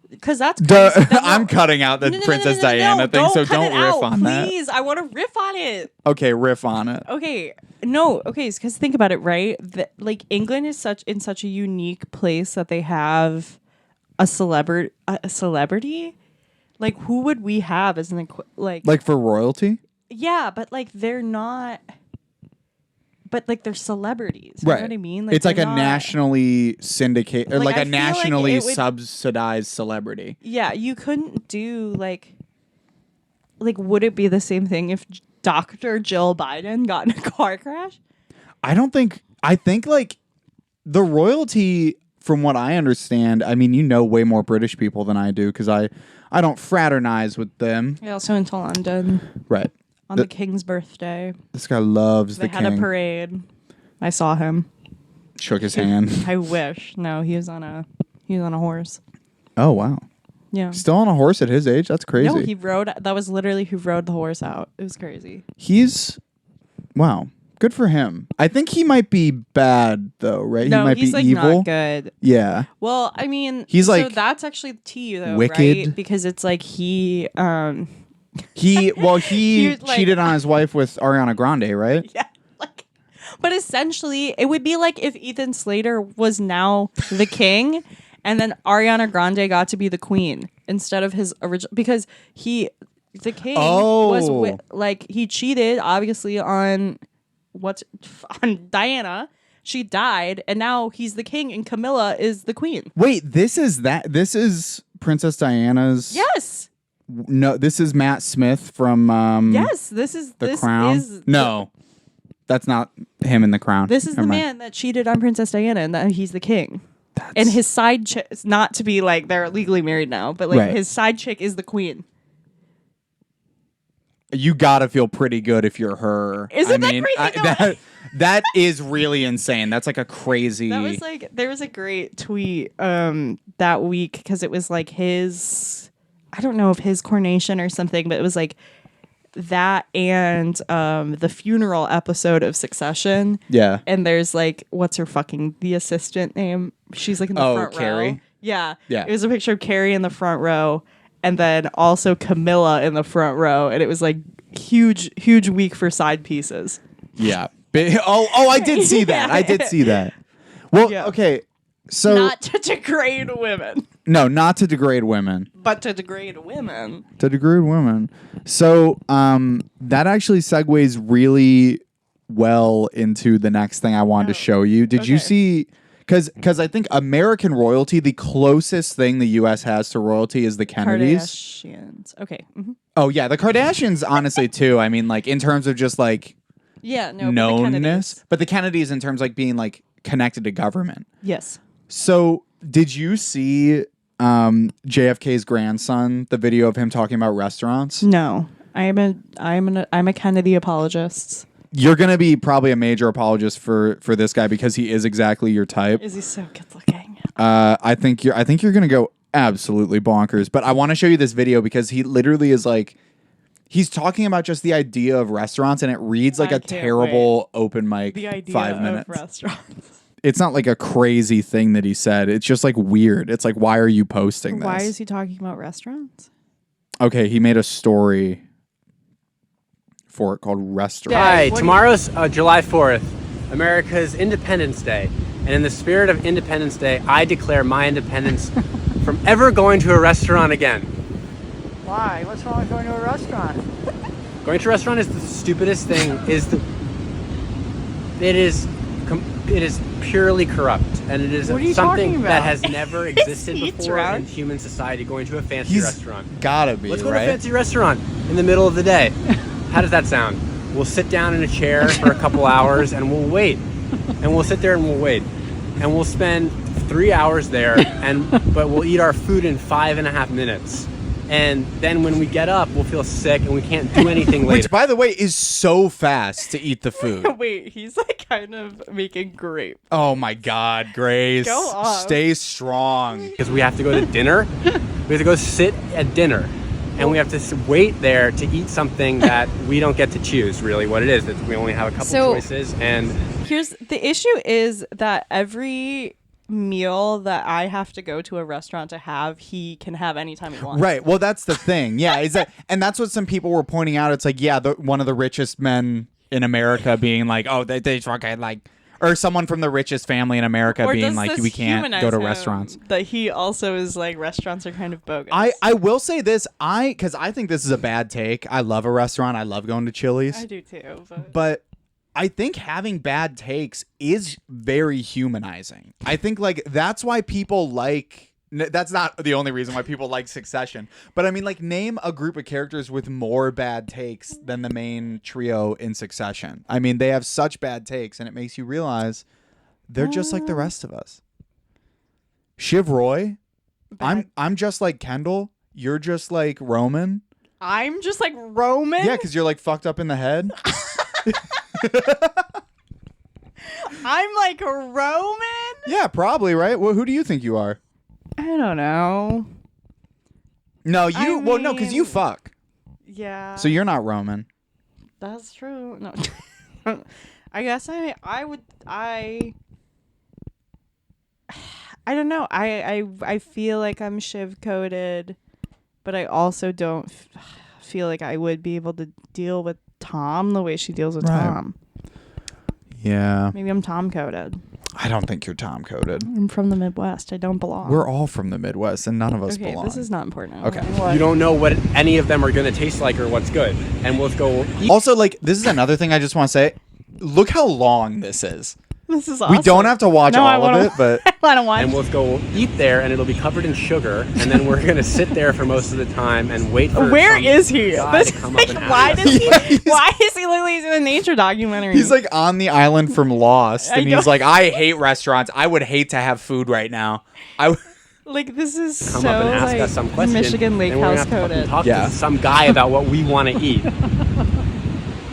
Because that's I'm cutting out the Princess Diana thing, so don't riff on that. Please, I want to riff on it. Okay, riff on it. Okay, because think about it, right? Like England is in such a unique place that they have a celebrity. Like, who would we have as an like for royalty? Yeah, but like they're not. But like they're celebrities, you know what I mean? Like, it's like a nationally syndicated, or like a nationally subsidized celebrity. Yeah, you couldn't do like would it be the same thing if Dr. Jill Biden got in a car crash? I think like the royalty, from what I understand, I mean, you know way more British people than I do because I don't fraternize with them. Yeah, also into London. Right. on the king's birthday. This guy loves They the had king. a parade. I saw him. Shook his hand. I wish. No, he was on a horse. Oh, wow. Yeah. Still on a horse at his age? That's crazy. No, he rode. That was literally who rode the horse out. It was crazy. Wow. Good for him. I think he might be bad, though, right? No, he might he's be like evil. not good. Yeah. Well, I mean, He's so like that's actually T though, wicked. right? Because it's like he He was like- cheated on his wife with Ariana Grande, right? yeah, like, but essentially, it would be like if Ethan Slater was now the king, and then Ariana Grande got to be the queen instead of his original, because the king was like he cheated obviously on Diana. She died, and now he's the king, and Camilla is the queen. Wait, this is Princess Diana's. Yes. No, this is Matt Smith from. Yes, this is The this Crown. is No, that's not him in The Crown. This is Never the mind. man that cheated on Princess Diana, and that he's the king. And his side chick, not to be like they're legally married now, but like Right. his side chick is the queen. You gotta feel pretty good if you're her. Isn't that crazy? No. that is really insane. That's like a crazy. That was like there was a great tweet that week because it was like his, I don't know if his coronation or something, but it was like that and the funeral episode of Succession. Yeah. And there's like what's her fucking the assistant name? She's like in the front row. Carrie? Yeah. Yeah. It was a picture of Carrie in the front row and then also Camilla in the front row, and it was like huge week for side pieces. Yeah. I did see that. I did see that. Well, Yeah. okay. So Not to degrade women, no, not to degrade women. but to degrade women. To degrade women. So that actually segues really well into the next thing I wanted to show you. Did you okay. see? Because I think American royalty, the closest thing the U.S. has to royalty is the Kennedys. Kardashians. Okay. Mhm. Oh yeah, the Kardashians, honestly too. I mean, like in terms of just like Yeah. No. But the knownness, Kennedys. but the Kennedys in terms like being like connected to government. Yes. So did you see JFK's grandson, the video of him talking about restaurants? No. I'm a Kennedy apologist. You're gonna be probably a major apologist for this guy because he is exactly your type. Is he so good looking? I think you're gonna go absolutely bonkers. But I want to show you this video because he literally is like, he's talking about just the idea of restaurants, and it reads like I a can't terrible open mic. The idea 5 minutes. of restaurants. It's not like a crazy thing that he said. It's just like weird. It's like, why are you posting this? Why is he talking about restaurants? Okay, he made a story for it called Restaurant. Yeah. Hi, What do tomorrow's July 4th, America's Independence Day. And in the spirit of Independence Day, I declare my independence from ever going to a restaurant again. Why? What's wrong with going to a restaurant? Going to a restaurant is the stupidest thing. It is purely corrupt, and it is What are you something talking that about? has never existed he before drunk? in human society. Going to a fancy He's restaurant. gotta be, Let's go to right? a fancy restaurant in the middle of the day. How does that sound? We'll sit down in a chair for a couple hours and we'll wait. And we'll sit there and we'll wait. And we'll spend 3 hours there, but we'll eat our food in 5.5 minutes. And then when we get up, we'll feel sick and we can't do anything later. Which, by the way, is so fast to eat the food. Wait, he's like kind of making grape. Oh my God, Grace. Go off. Stay strong. Because we have to go to dinner. We have to go sit at dinner. And we have to wait there to eat something that we don't get to choose, really, what it is. That we only have a couple So- choices. And Here's the issue is that every meal that I have to go to a restaurant to have, he can have anytime he wants. Right. Well, that's the thing. Yeah. Is that, and that's what some people were pointing out. It's like, yeah, one of the richest men in America being like, oh, they fucking like, or someone from the richest family in America Or being does like, this we can't humanize go to him restaurants. That he also is like restaurants are kind of bogus. I will say this, because I think this is a bad take. I love a restaurant. I love going to Chili's. I do too. But I think having bad takes is very humanizing. I think like that's why people like. That's not the only reason why people like Succession. But I mean, like, name a group of characters with more bad takes than the main trio in Succession. I mean, they have such bad takes, and it makes you realize they're just like the rest of us. Shiv Roy, I'm just like Kendall. You're just like Roman. I'm just like Roman. Yeah, because you're like fucked up in the head. I'm like Roman. Yeah, probably, right? Well, who do you think you are? I don't know. No, you. Well, no, because you mean- fuck. Yeah. So you're not Roman. That's true. No. I guess I would I don't know. I feel like I'm Shiv coded, but I also don't feel like I would be able to deal with Tom the way she deals with Right. Tom. Yeah. Maybe I'm Tom coded. I don't think you're Tom coded. I'm from the Midwest. I don't belong. We're all from the Midwest, and none of us okay, belong. this is not important. Okay. You don't know what any of them are going to taste like or what's good. And we'll go eat. Also, like, this is another thing I just want to say. Look how long this is. This is awesome. We don't have to watch No, I all of wanna- it, but I don't want And we'll go eat there, and it'll be covered in sugar. And then we're going to sit there for most of the time and wait for Where some is he? guy This- to come up and why have does he? Yeah, Why is he literally in a nature documentary? he's like on the island from Lost, I and he's know. like, I hate restaurants. I would hate to have food right now. like this is come so up and ask like us some question. Michigan Lake and we're gonna House have to fucking coded. talk Yeah. to some guy about what we want to eat.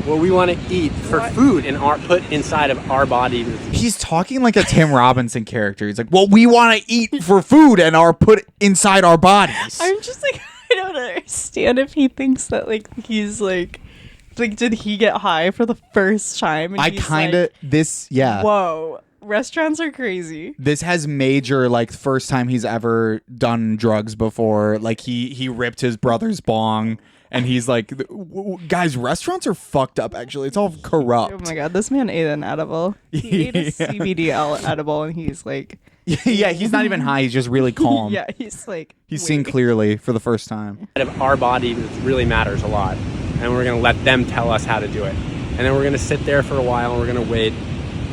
What we want to eat for food and put inside of our body. He's talking like a Tim Robinson character. He's like, well, we want to eat for food and are put inside our bodies. I'm just like I don't understand if he thinks that like he's like did he get high for the first time? And I he's kind of, like, yeah. Whoa, restaurants are crazy. This has major, like, first time he's ever done drugs before. Like, he ripped his brother's bong. And he's like, guys, restaurants are fucked up, actually. It's all corrupt. Oh my god, this man ate an edible. He ate a CBD edible, and he's like, Yeah, he's not even high. He's just really calm. yeah, he's like, He's seeing clearly for the first time. Of our body that really matters a lot. And we're going to let them tell us how to do it. And then we're going to sit there for a while and we're going to wait.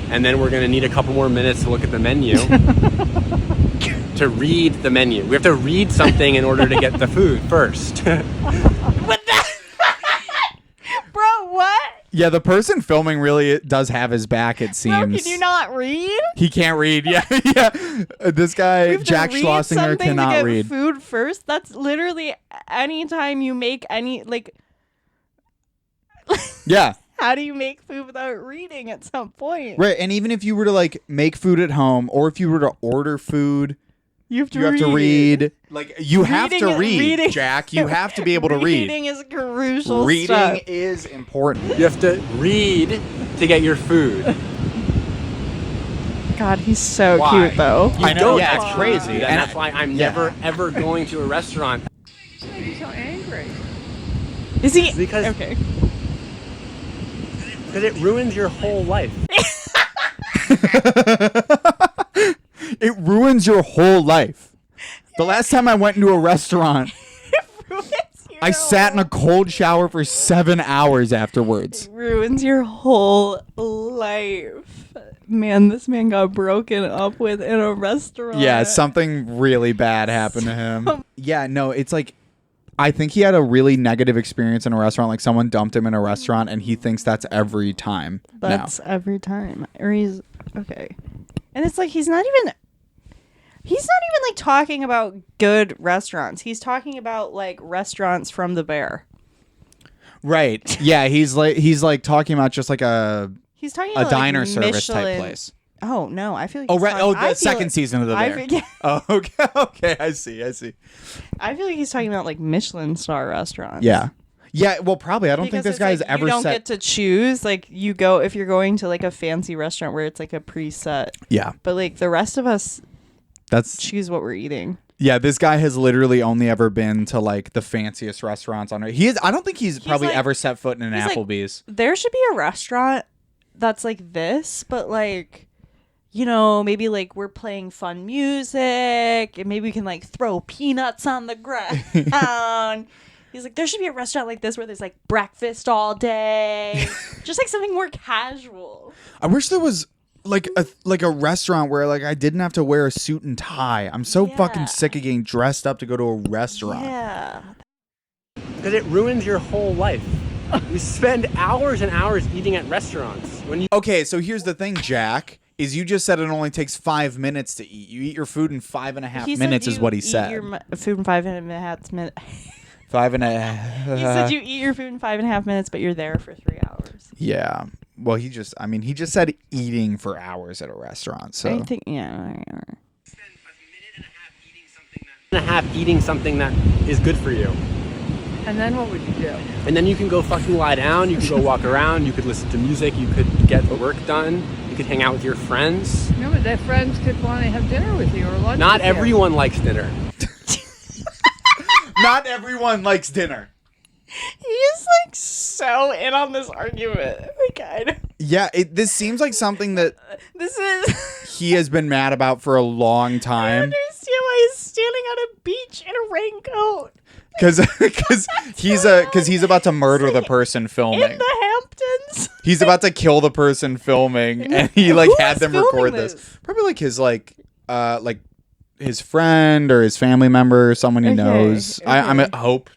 And then we're going to need a couple more minutes to look at the menu. To read the menu. We have to read something in order to get the food first. What the? Bro, what? Yeah, the person filming really does have his back, it seems. Bro, can you not read? He can't read. Yeah, yeah. This guy, You have to Jack read Schlossinger, something cannot to get read. food first. That's literally anytime you make any like. Yeah. How do you make food without reading at some point? Right, and even if you were to like make food at home, or if you were to order food, You have to you have to read. Like you have to read, Jack. You have to be able to read. Reading is crucial. Reading stuff. is important. You have to read to get your food. God, he's so Why? cute though. I know, don't yeah, it's actually crazy. do that, And that's why I'm yeah. never ever going to a restaurant. He's so angry. Is he? Because- okay. Because it ruins your whole life. It ruins your whole life. The last time I went into a restaurant, I sat in a cold shower for 7 hours afterwards. Ruins your whole life. Man, this man got broken up with in a restaurant. Yeah, something really bad happened to him. Yeah, no, it's like, I think he had a really negative experience in a restaurant. Like someone dumped him in a restaurant, and he thinks that's every time. That's every time. Or he's okay. And it's like he's not even like talking about good restaurants. He's talking about like restaurants from the Bear. Right. Yeah, he's like talking about just like a He's talking about diner like service Michelin. type place. Oh no, I feel like Oh, he's right. talking- Oh, I the feel second like- season of the I Bear. feel- Oh, okay. Okay, I see. I feel like he's talking about like Michelin star restaurants. Yeah. Yeah, well, probably. I don't think Because this it's guy's like ever you don't set. get to choose. Like you go if you're going to like a fancy restaurant where it's like a preset. Yeah, But like the rest of us that's choose what we're eating. yeah. This guy has literally only ever been to like the fanciest restaurants on Earth. He is. I don't think he's probably like- ever set foot in an he's like- Applebee's. There should be a restaurant that's like this, but like, you know, maybe like we're playing fun music and maybe we can like throw peanuts on the ground. He's like, there should be a restaurant like this where there's like breakfast all day. Just like something more casual. I wish there was like a restaurant where like I didn't have to wear a suit and tie. I'm so Yeah. fucking sick of getting dressed up to go to a restaurant. Yeah. Because it ruins your whole life. You spend hours and hours eating at restaurants. When you Okay, so here's the thing, Jack. Is you just said it only takes 5 minutes to eat. You eat your food in 5.5 He said minutes, is you what he eat said. Your food in 5 minutes. 5 and a You said you eat your food in 5.5 minutes, but you're there for 3 hours. Yeah. Well, he just said eating for hours at a restaurant. So I think, yeah. Spend a minute and a half eating something that is good for you. And then what would you do? And then you can go fucking lie down, you can go walk around, you could listen to music, you could get work done, you could hang out with your friends. No, but their friends could want to have dinner with you or lunch Not with you. everyone likes dinner. not everyone likes dinner. He's like so in on this argument. Like, I don't, Yeah, this seems like something that this is. he has been mad about for a long I time. understand why he's standing on a beach in a raincoat Because he's about to murder the person filming. in the Hamptons. He's about to kill the person filming, and he Who had is them filming record this. Probably like his friend or his family member, someone he knows. I'm a hope,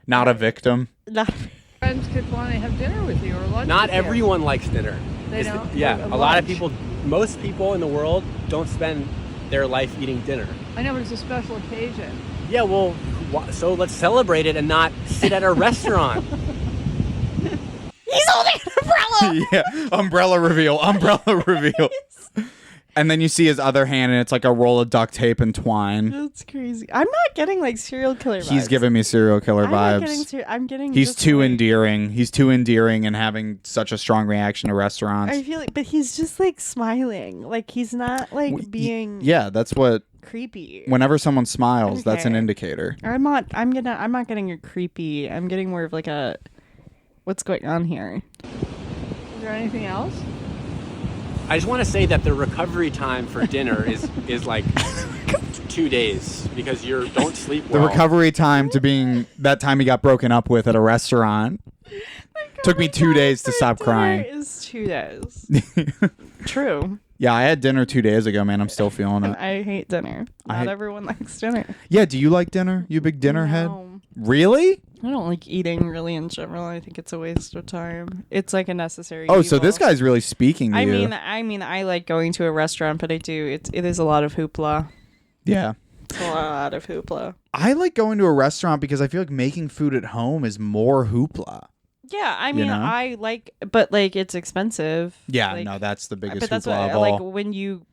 not a victim. Not- Friends could want to have dinner with you or lunch Not with you. everyone likes dinner. They don't? Yeah, Or a lot of lunch. people, most people in the world don't spend their life eating dinner. I know, but it's a special occasion. Yeah, well, so let's celebrate it and not sit at a restaurant. He's holding an umbrella. Yeah, umbrella reveal. And then you see his other hand, and it's like a roll of duct tape and twine. That's crazy. I'm not getting like serial killer vibes. He's giving me serial killer I'm not vibes. getting I'm getting. He's just, too like, endearing. He's too endearing and having such a strong reaction to restaurants. I feel like, but he's just like smiling. Like he's not like being Yeah, that's what. creepy. Whenever someone smiles, that's an Okay. indicator. I'm not getting a creepy. I'm getting more of like a. What's going on here? Is there anything else? I just want to say that the recovery time for dinner is like 2 days because you don't sleep The well. recovery time to being that time he got broken up with at a restaurant. Took me 2 days to stop crying. Is 2 days. True. Yeah, I had dinner 2 days ago, man. I'm still feeling it. I hate dinner. Not everyone likes dinner. Yeah, do you like dinner? You a big dinner head? No. Really? I don't like eating really in general. I think it's a waste of time. It's like a necessary Oh, so evil. this guy's really speaking to I you. mean, I like going to a restaurant, but it is a lot of hoopla. Yeah. It's a lot of hoopla. I like going to a restaurant because I feel like making food at home is more hoopla. Yeah, I mean, know? I like, but like it's expensive. Yeah, Like, no, that's the biggest but that's hoopla what of all. like when you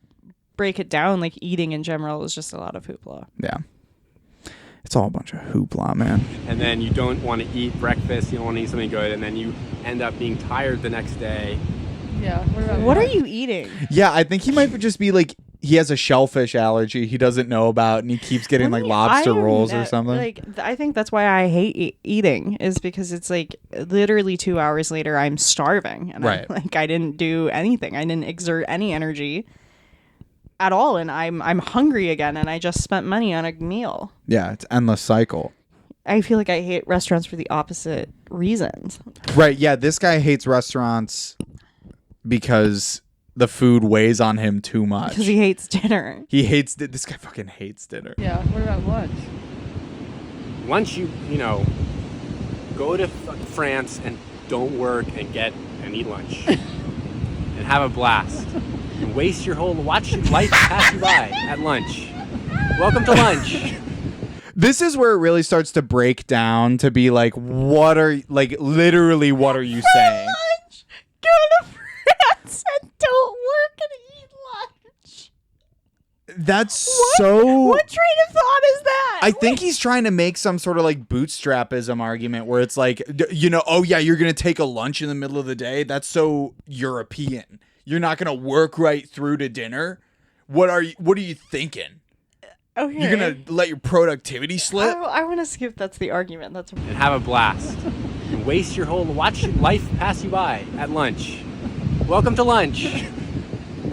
break it down, like eating in general is just a lot of hoopla. Yeah. It's all a bunch of hoopla, man. And then you don't want to eat breakfast, you don't want to eat something good, and then you end up being tired the next day. Yeah. What about What are lunch? you eating? Yeah, I think he might just be like, he has a shellfish allergy he doesn't know about, and he keeps getting like lobster rolls or something. Like I think that's why I hate eating is because it's like literally 2 hours later I'm starving and Right. I'm like I didn't do anything. I didn't exert any energy at all, and I'm hungry again, and I just spent money on a meal. Yeah, it's endless cycle. I feel like I hate restaurants for the opposite reasons. Right, yeah, this guy hates restaurants because the food weighs on him too much. Because he hates dinner. He hates this guy fucking hates dinner. Yeah. What about lunch? Once you go to France and don't work and eat lunch and have a blast and waste your whole watch life pass you by at lunch. Welcome to lunch. This is where it really starts to break down to be like, what are literally what are you saying? Lunch. Go to France and don't work and eat lunch. That's What? so. What train of thought is that? I think he's trying to make some sort of like bootstrapism argument where it's like, oh yeah, you're gonna take a lunch in the middle of the day. That's so European. You're not gonna work right through to dinner. What are you thinking? Okay. You're gonna let your productivity slip? I want to skip. That's the argument. That's And have a blast and waste your whole watch life pass you by at lunch. Welcome to lunch.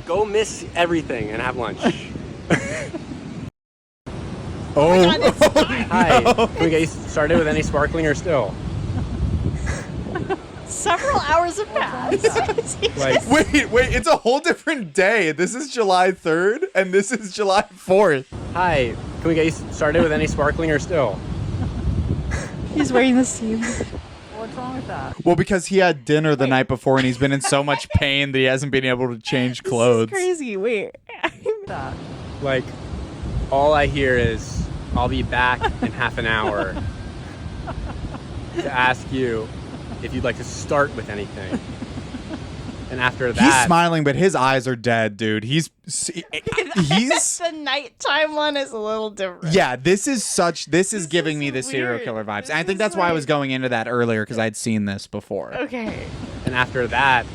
Go miss everything and have lunch. Oh, Hi. Can we get you started with any sparkling or still? several hours have passed. Like, wait, it's a whole different day. This is July 3rd and this is July 4th. hi. Can we get you started with any sparkling or still? He's wearing the same. What's wrong with that? Well, because he had dinner the night before and he's been in so much pain that he hasn't been able to change clothes. This is crazy. Wait. That. Like, all I hear is, I'll be back in half an hour. to ask you if you'd like to start with anything. And after that, He's smiling, but his eyes are dead, dude. He's The nighttime one is a little different. yeah. This is giving me the serial weird. killer vibes. This And I think is that's why I like- was going into that earlier because I'd seen this before. Okay. and after that,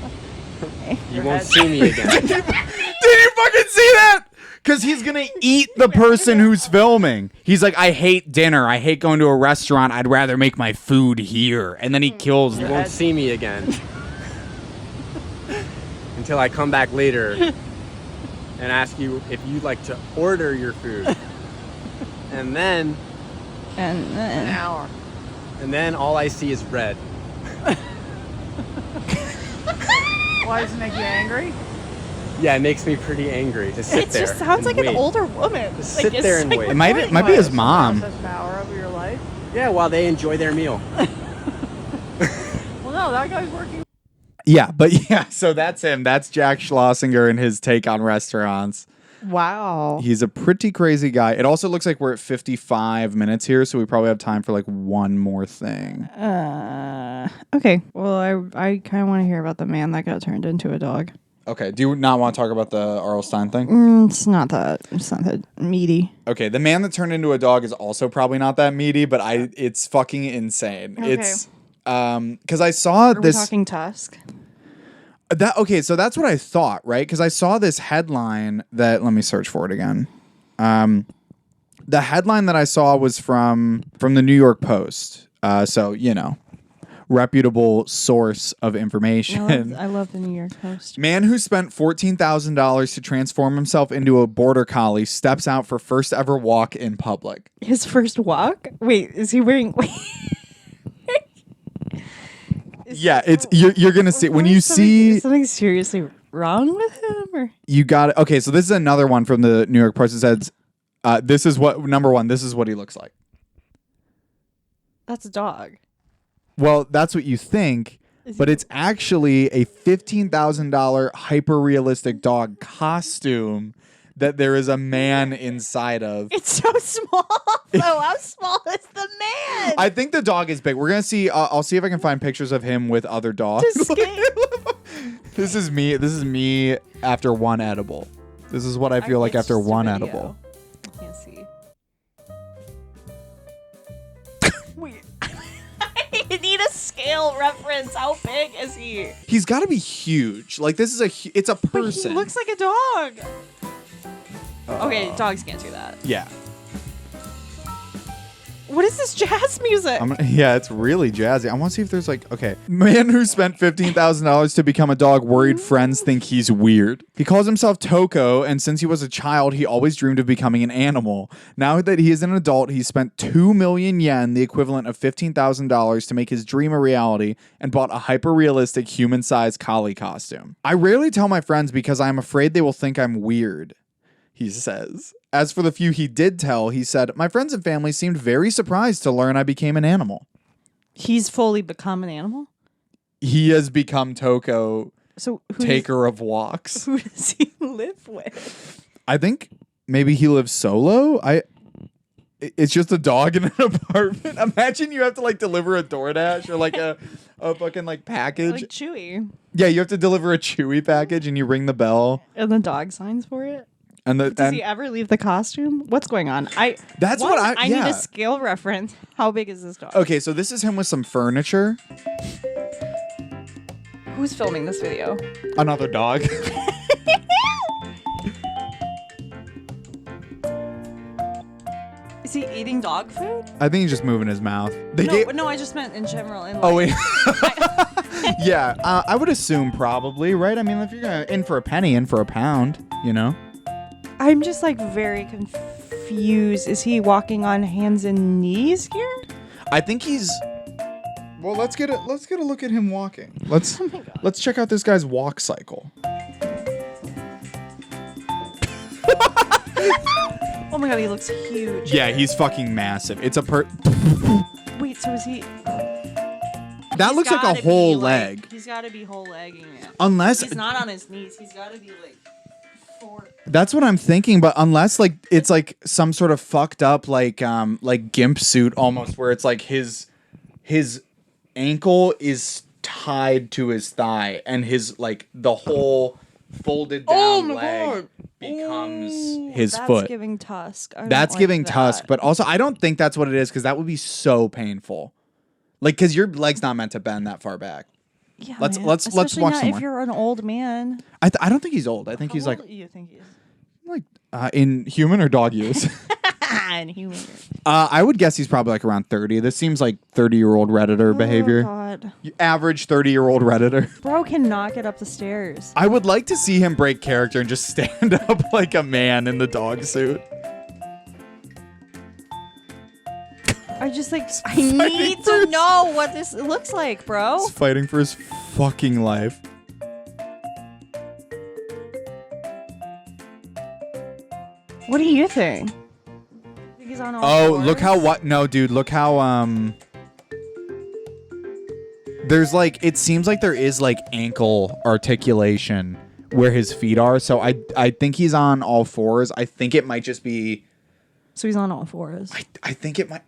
you won't see me again. Did you fucking see that? Because he's gonna eat the person who's filming. He's like, I hate dinner. I hate going to a restaurant. I'd rather make my food here. And then he kills You them. won't see me again until I come back later and ask you if you'd like to order your food. And then And then Hour. all I see is red. why does it make you angry? Yeah, it makes me pretty angry to sit It there. just sounds and like an wait. older woman. Just Like, sit it's there and like- wait. It might be his mom. Such an hour of your life. Yeah, while they enjoy their meal. Well, no, that guy's working. Yeah, but yeah, so that's him. That's Jack Schlossinger and his take on restaurants. Wow. He's a pretty crazy guy. It also looks like we're at 55 minutes here, so we probably have time for like one more thing. Okay. Well, I kind of want to hear about the man that got turned into a dog. Okay, do you not want to talk about the R.L. Stein thing? It's not that meaty. Okay, the man that turned into a dog is also probably not that meaty, but it's fucking insane. Okay. It's because I saw Are this. we talking Tusk? So that's what I thought, right? Because I saw this headline that let me search for it again. The headline that I saw was from the New York Post. So you know, reputable source of information. I love the New York Post. Man who spent $14,000 to transform himself into a border collie steps out for first ever walk in public. His first walk? Wait, is he wearing? Yeah, it's you're gonna see when you see is something seriously wrong with him, or you got it. Okay, so this is another one from the New York Post. It says, "This is what number one. This is what he looks like." that's a dog. Well, that's what you think, Is but he- it's actually a $15,000 hyper realistic dog costume that there is a man inside of. It's so small. So how small is the man? I think the dog is big. We're gonna see. I'll see if I can find pictures of him with other dogs. To skate. This is me. This is me after one edible. This is what I feel like It's after just a one video. edible. I can't see. Wait. I need a scale reference. How big is he? He's got to be huge. Like this is it's a But person. he looks like a dog. Okay, dogs can't do that. Yeah. What is this jazz music? Yeah, it's really jazzy. I want to see if there's okay. Man who spent $15,000 to become a dog worried friends think he's weird. He calls himself Toko, and since he was a child, he always dreamed of becoming an animal. Now that he is an adult, he spent 2 million yen, the equivalent of $15,000, to make his dream a reality and bought a hyper-realistic human-sized collie costume. I rarely tell my friends because I am afraid they will think I'm weird, he says. As for the few he did tell, he said, my friends and family seemed very surprised to learn I became an animal. He's fully become an animal. He has become Toko, So who taker of walks. who does he live with? I think maybe he lives solo. It's just a dog in an apartment. Imagine you have to deliver a DoorDash or a fucking package. Like Chewy. Yeah, you have to deliver a Chewy package and you ring the bell. And the dog signs for it. And Does he ever leave the costume? What's going on? That's what I- I need yeah. a scale reference. How big is this dog? Okay, so this is him with some furniture. Who's filming this video? Another dog. Is he eating dog food? I think he's just moving his mouth. They No, gave- no, I just meant in general. Oh wait. Yeah, I would assume probably, right? I mean, if you're gonna in for a penny, in for a pound, you know. I'm just very confused. Is he walking on hands and knees here? I think he's. Well, let's get a look at him walking. Let's Oh my God. let's check out this guy's walk cycle. Oh my God, he looks huge. Yeah, he's fucking massive. It's a Wait, so is he? that looks like a whole leg. He's got to be whole legging it. Unless He's not on his knees. He's got to be four. that's what I'm thinking, but unless it's some sort of fucked up gimp suit almost, where it's his his ankle is tied to his thigh, and his like the whole folded down leg becomes his that's foot. Giving tusk. I don't That's like giving that. tusk, but also I don't think that's what it is because that would be so painful. Like, because your leg's not meant to bend that far back. Yeah, Let's man. watch Especially some not more. if you're an old man. I don't think he's old. I think How he's like old do you think he is? in human or dog use. And human. I would guess he's probably like around 30. This seems like 30-year-old Redditor behavior. Oh God. Average 30-year-old Redditor. Bro cannot get up the stairs. I would like to see him break character and just stand up like a man in the dog suit. I need to know what this looks like, bro. He's fighting for his fucking life. What do you think? Think he's on all Oh, fours? look how what? No, dude, look how there's like it seems like there is like ankle articulation where his feet are. So I think he's on all fours. I think it might just be. So he's on all fours. I think it might.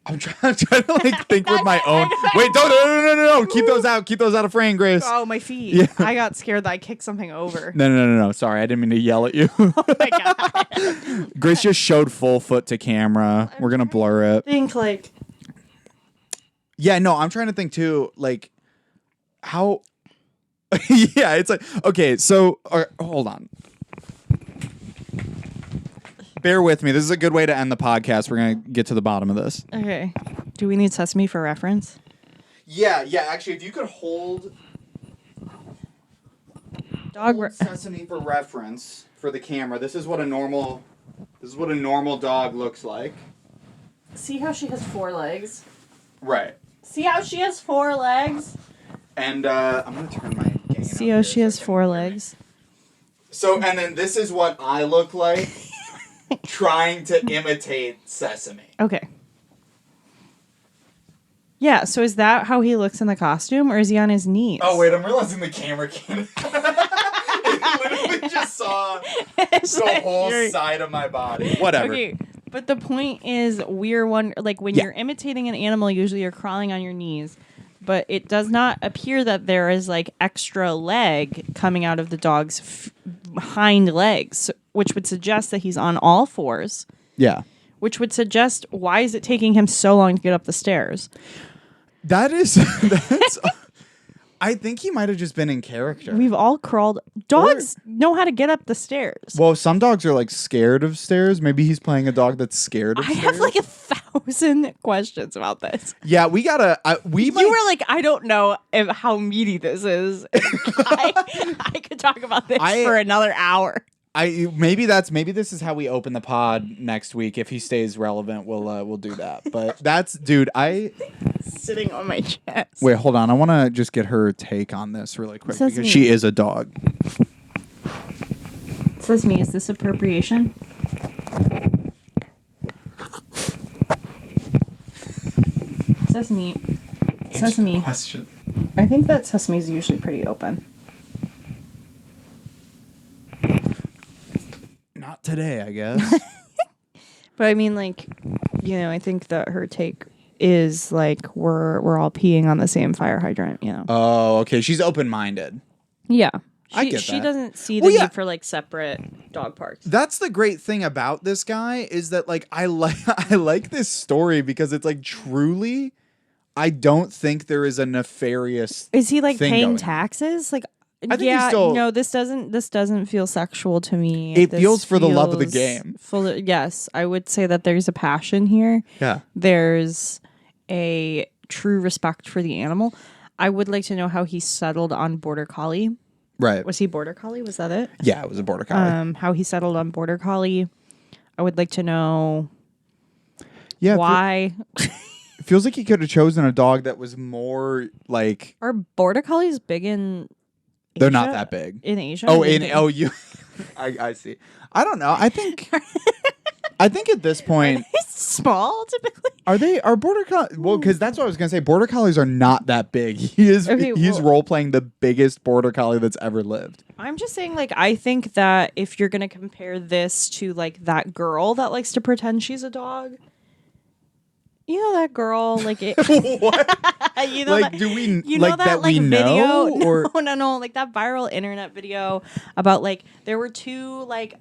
I'm trying to like think with my own. Wait, no. Keep those out. Keep those out of frame, Grace. Oh, my feet. Yeah. I got scared that I kicked something over. No. Sorry, I didn't mean to yell at you. Oh my God. Grace just showed full foot to camera. We're gonna blur it. Think like Yeah, no, I'm trying to think too, like how. Yeah, it's like okay. So hold on. Bear with me. This is a good way to end the podcast. We're gonna get to the bottom of this. okay. Do we need Sesame for reference? Yeah. Actually, if you could hold Sesame for reference for the camera. This is what a normal dog looks like. See how she has 4 legs? Right. See how she has 4 legs? And I'm gonna turn my gain See up how here she so has I can 4 hear me. legs? So, and then this is what I look like trying to imitate Sesame. Okay. Yeah, so is that how he looks in the costume, or is he on his knees? Oh, wait, I'm realizing the camera can't. I literally just saw the whole side of my body. Whatever. Okay, but the point is, when you're imitating an animal, usually you're crawling on your knees, but it does not appear that there is like extra leg coming out of the dog's hind legs, which would suggest that he's on all fours. Yeah. Which would suggest, why is it taking him so long to get up the stairs? That's. I think he might have just been in character. We've all crawled. Dogs know how to get up the stairs. Well, some dogs are like scared of stairs. Maybe he's playing a dog that's scared of I stairs. have like 1,000 questions about this. Yeah, we gotta. You were like, I don't know how meaty this is. I could talk about this for another hour. Maybe this is how we open the pod next week. If he stays relevant, we'll do that. But that's, dude, Sitting on my chest. wait, hold on. I want to just get her take on this really quick Sesame. because she is a dog. Sesame, is this appropriation? Sesame. Question. I think that Sesame's usually pretty open. Not today, I guess. But I mean, like, I think that her take is like we're all peeing on the same fire hydrant, Oh, okay. She's open-minded. Yeah. I get She that. doesn't see the Well, yeah. need for like separate dog parks. That's the great thing about this guy is that like I like this story because it's like truly, I don't think there is a nefarious. Is he like thing paying going. taxes? Like, I think he's still- no, this doesn't feel sexual to me. It This feels for the love of the feels game. Yes, I would say that there's a passion here. Yeah. There's a true respect for the animal. I would like to know how he settled on Border Collie. Right. Was he Border Collie? Was that it? Yeah, it was a border collie. How he settled on Border Collie. I would like to know Yeah. why. It feels like he could have chosen a dog that was more like. Are Border Collies big in Asia? They're not that big. In Asia? Oh, Maybe. you. I see. I don't know. I think at this point, Small, typically. are border collies? Well, because that's what I was gonna say. Border collies are not that big. He's role playing the biggest border collie that's ever lived. I'm just saying, like, I think that if you're gonna compare this to like that girl that likes to pretend she's a dog, You know that girl, like it. What? You know Like, that, do we you know like that we video? know, or No, like that viral internet video about like there were two like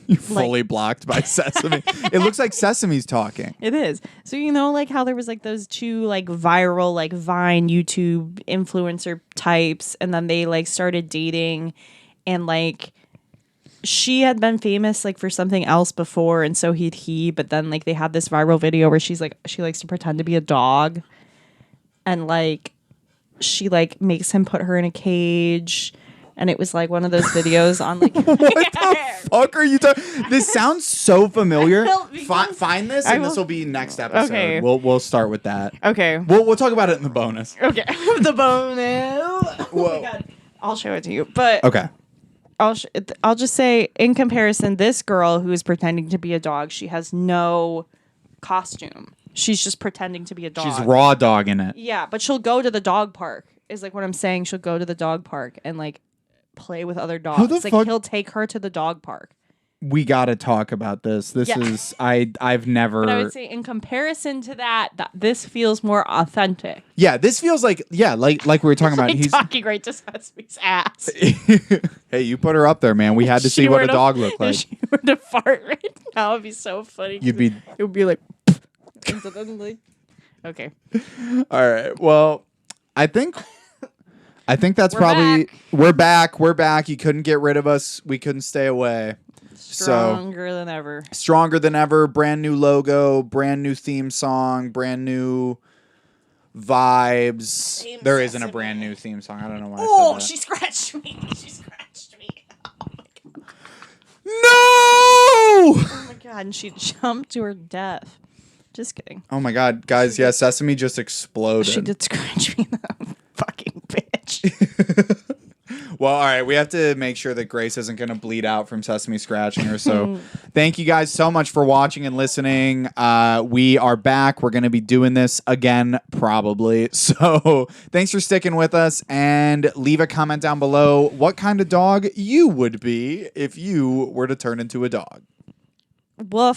you fully blocked by Sesame? It looks like Sesame's talking. it is. So you know like how there was like those two like viral like Vine YouTube influencer types, and then they like started dating, and like she had been famous like for something else before, and so he, but then like they had this viral video where she likes to pretend to be a dog, and like she like makes him put her in a cage, and it was like one of those videos on like What the fuck are you talking? This sounds so familiar. Because Find this, I and this will- will be next episode. Okay. We'll start with that. Okay. We'll talk about it in the bonus. Okay. The bonus. Oh Whoa. my god. I'll show it to you. But Okay. I'll just say, in comparison, this girl who is pretending to be a dog, she has no costume. She's just pretending to be a dog. She's raw dogging it. Yeah, but she'll go to the dog park. Is like what I'm saying. She'll go to the dog park and like play with other dogs. the Like fuck- he'll take her to the dog park. We got to talk about this. This Yeah. is I've never. But I would say, in comparison to that this feels more authentic. Yeah, this feels like like we were talking about. Like He's talking right to Sesame's ass. hey, you put her up there, man. We had to If see she what were a to- dog looked If like. she were to fart right now, it'd be so funny. 'cause You'd be it would be like, and so then, like, okay. all right. Well, I think that's We're probably back. we're back. You couldn't get rid of us. We couldn't stay away. Stronger than ever. Stronger than ever. Brand new logo. Brand new theme song. Brand new vibes. Team There isn't a Sesame. brand new theme song. I don't know why. Oh, I said she scratched me. She scratched me. that. Oh my god, and she jumped to her death. Just kidding. No. Oh my god, guys! Yeah, Sesame just exploded. She did scratch me, though. Fucking bitch. Well, all right. We have to make sure that Grace isn't going to bleed out from Sesame scratching her. So thank you guys so much for watching and listening. We are back. We're going to be doing this again, probably. So thanks for sticking with us, and leave a comment down below what kind of dog you would be if you were to turn into a dog. Woof.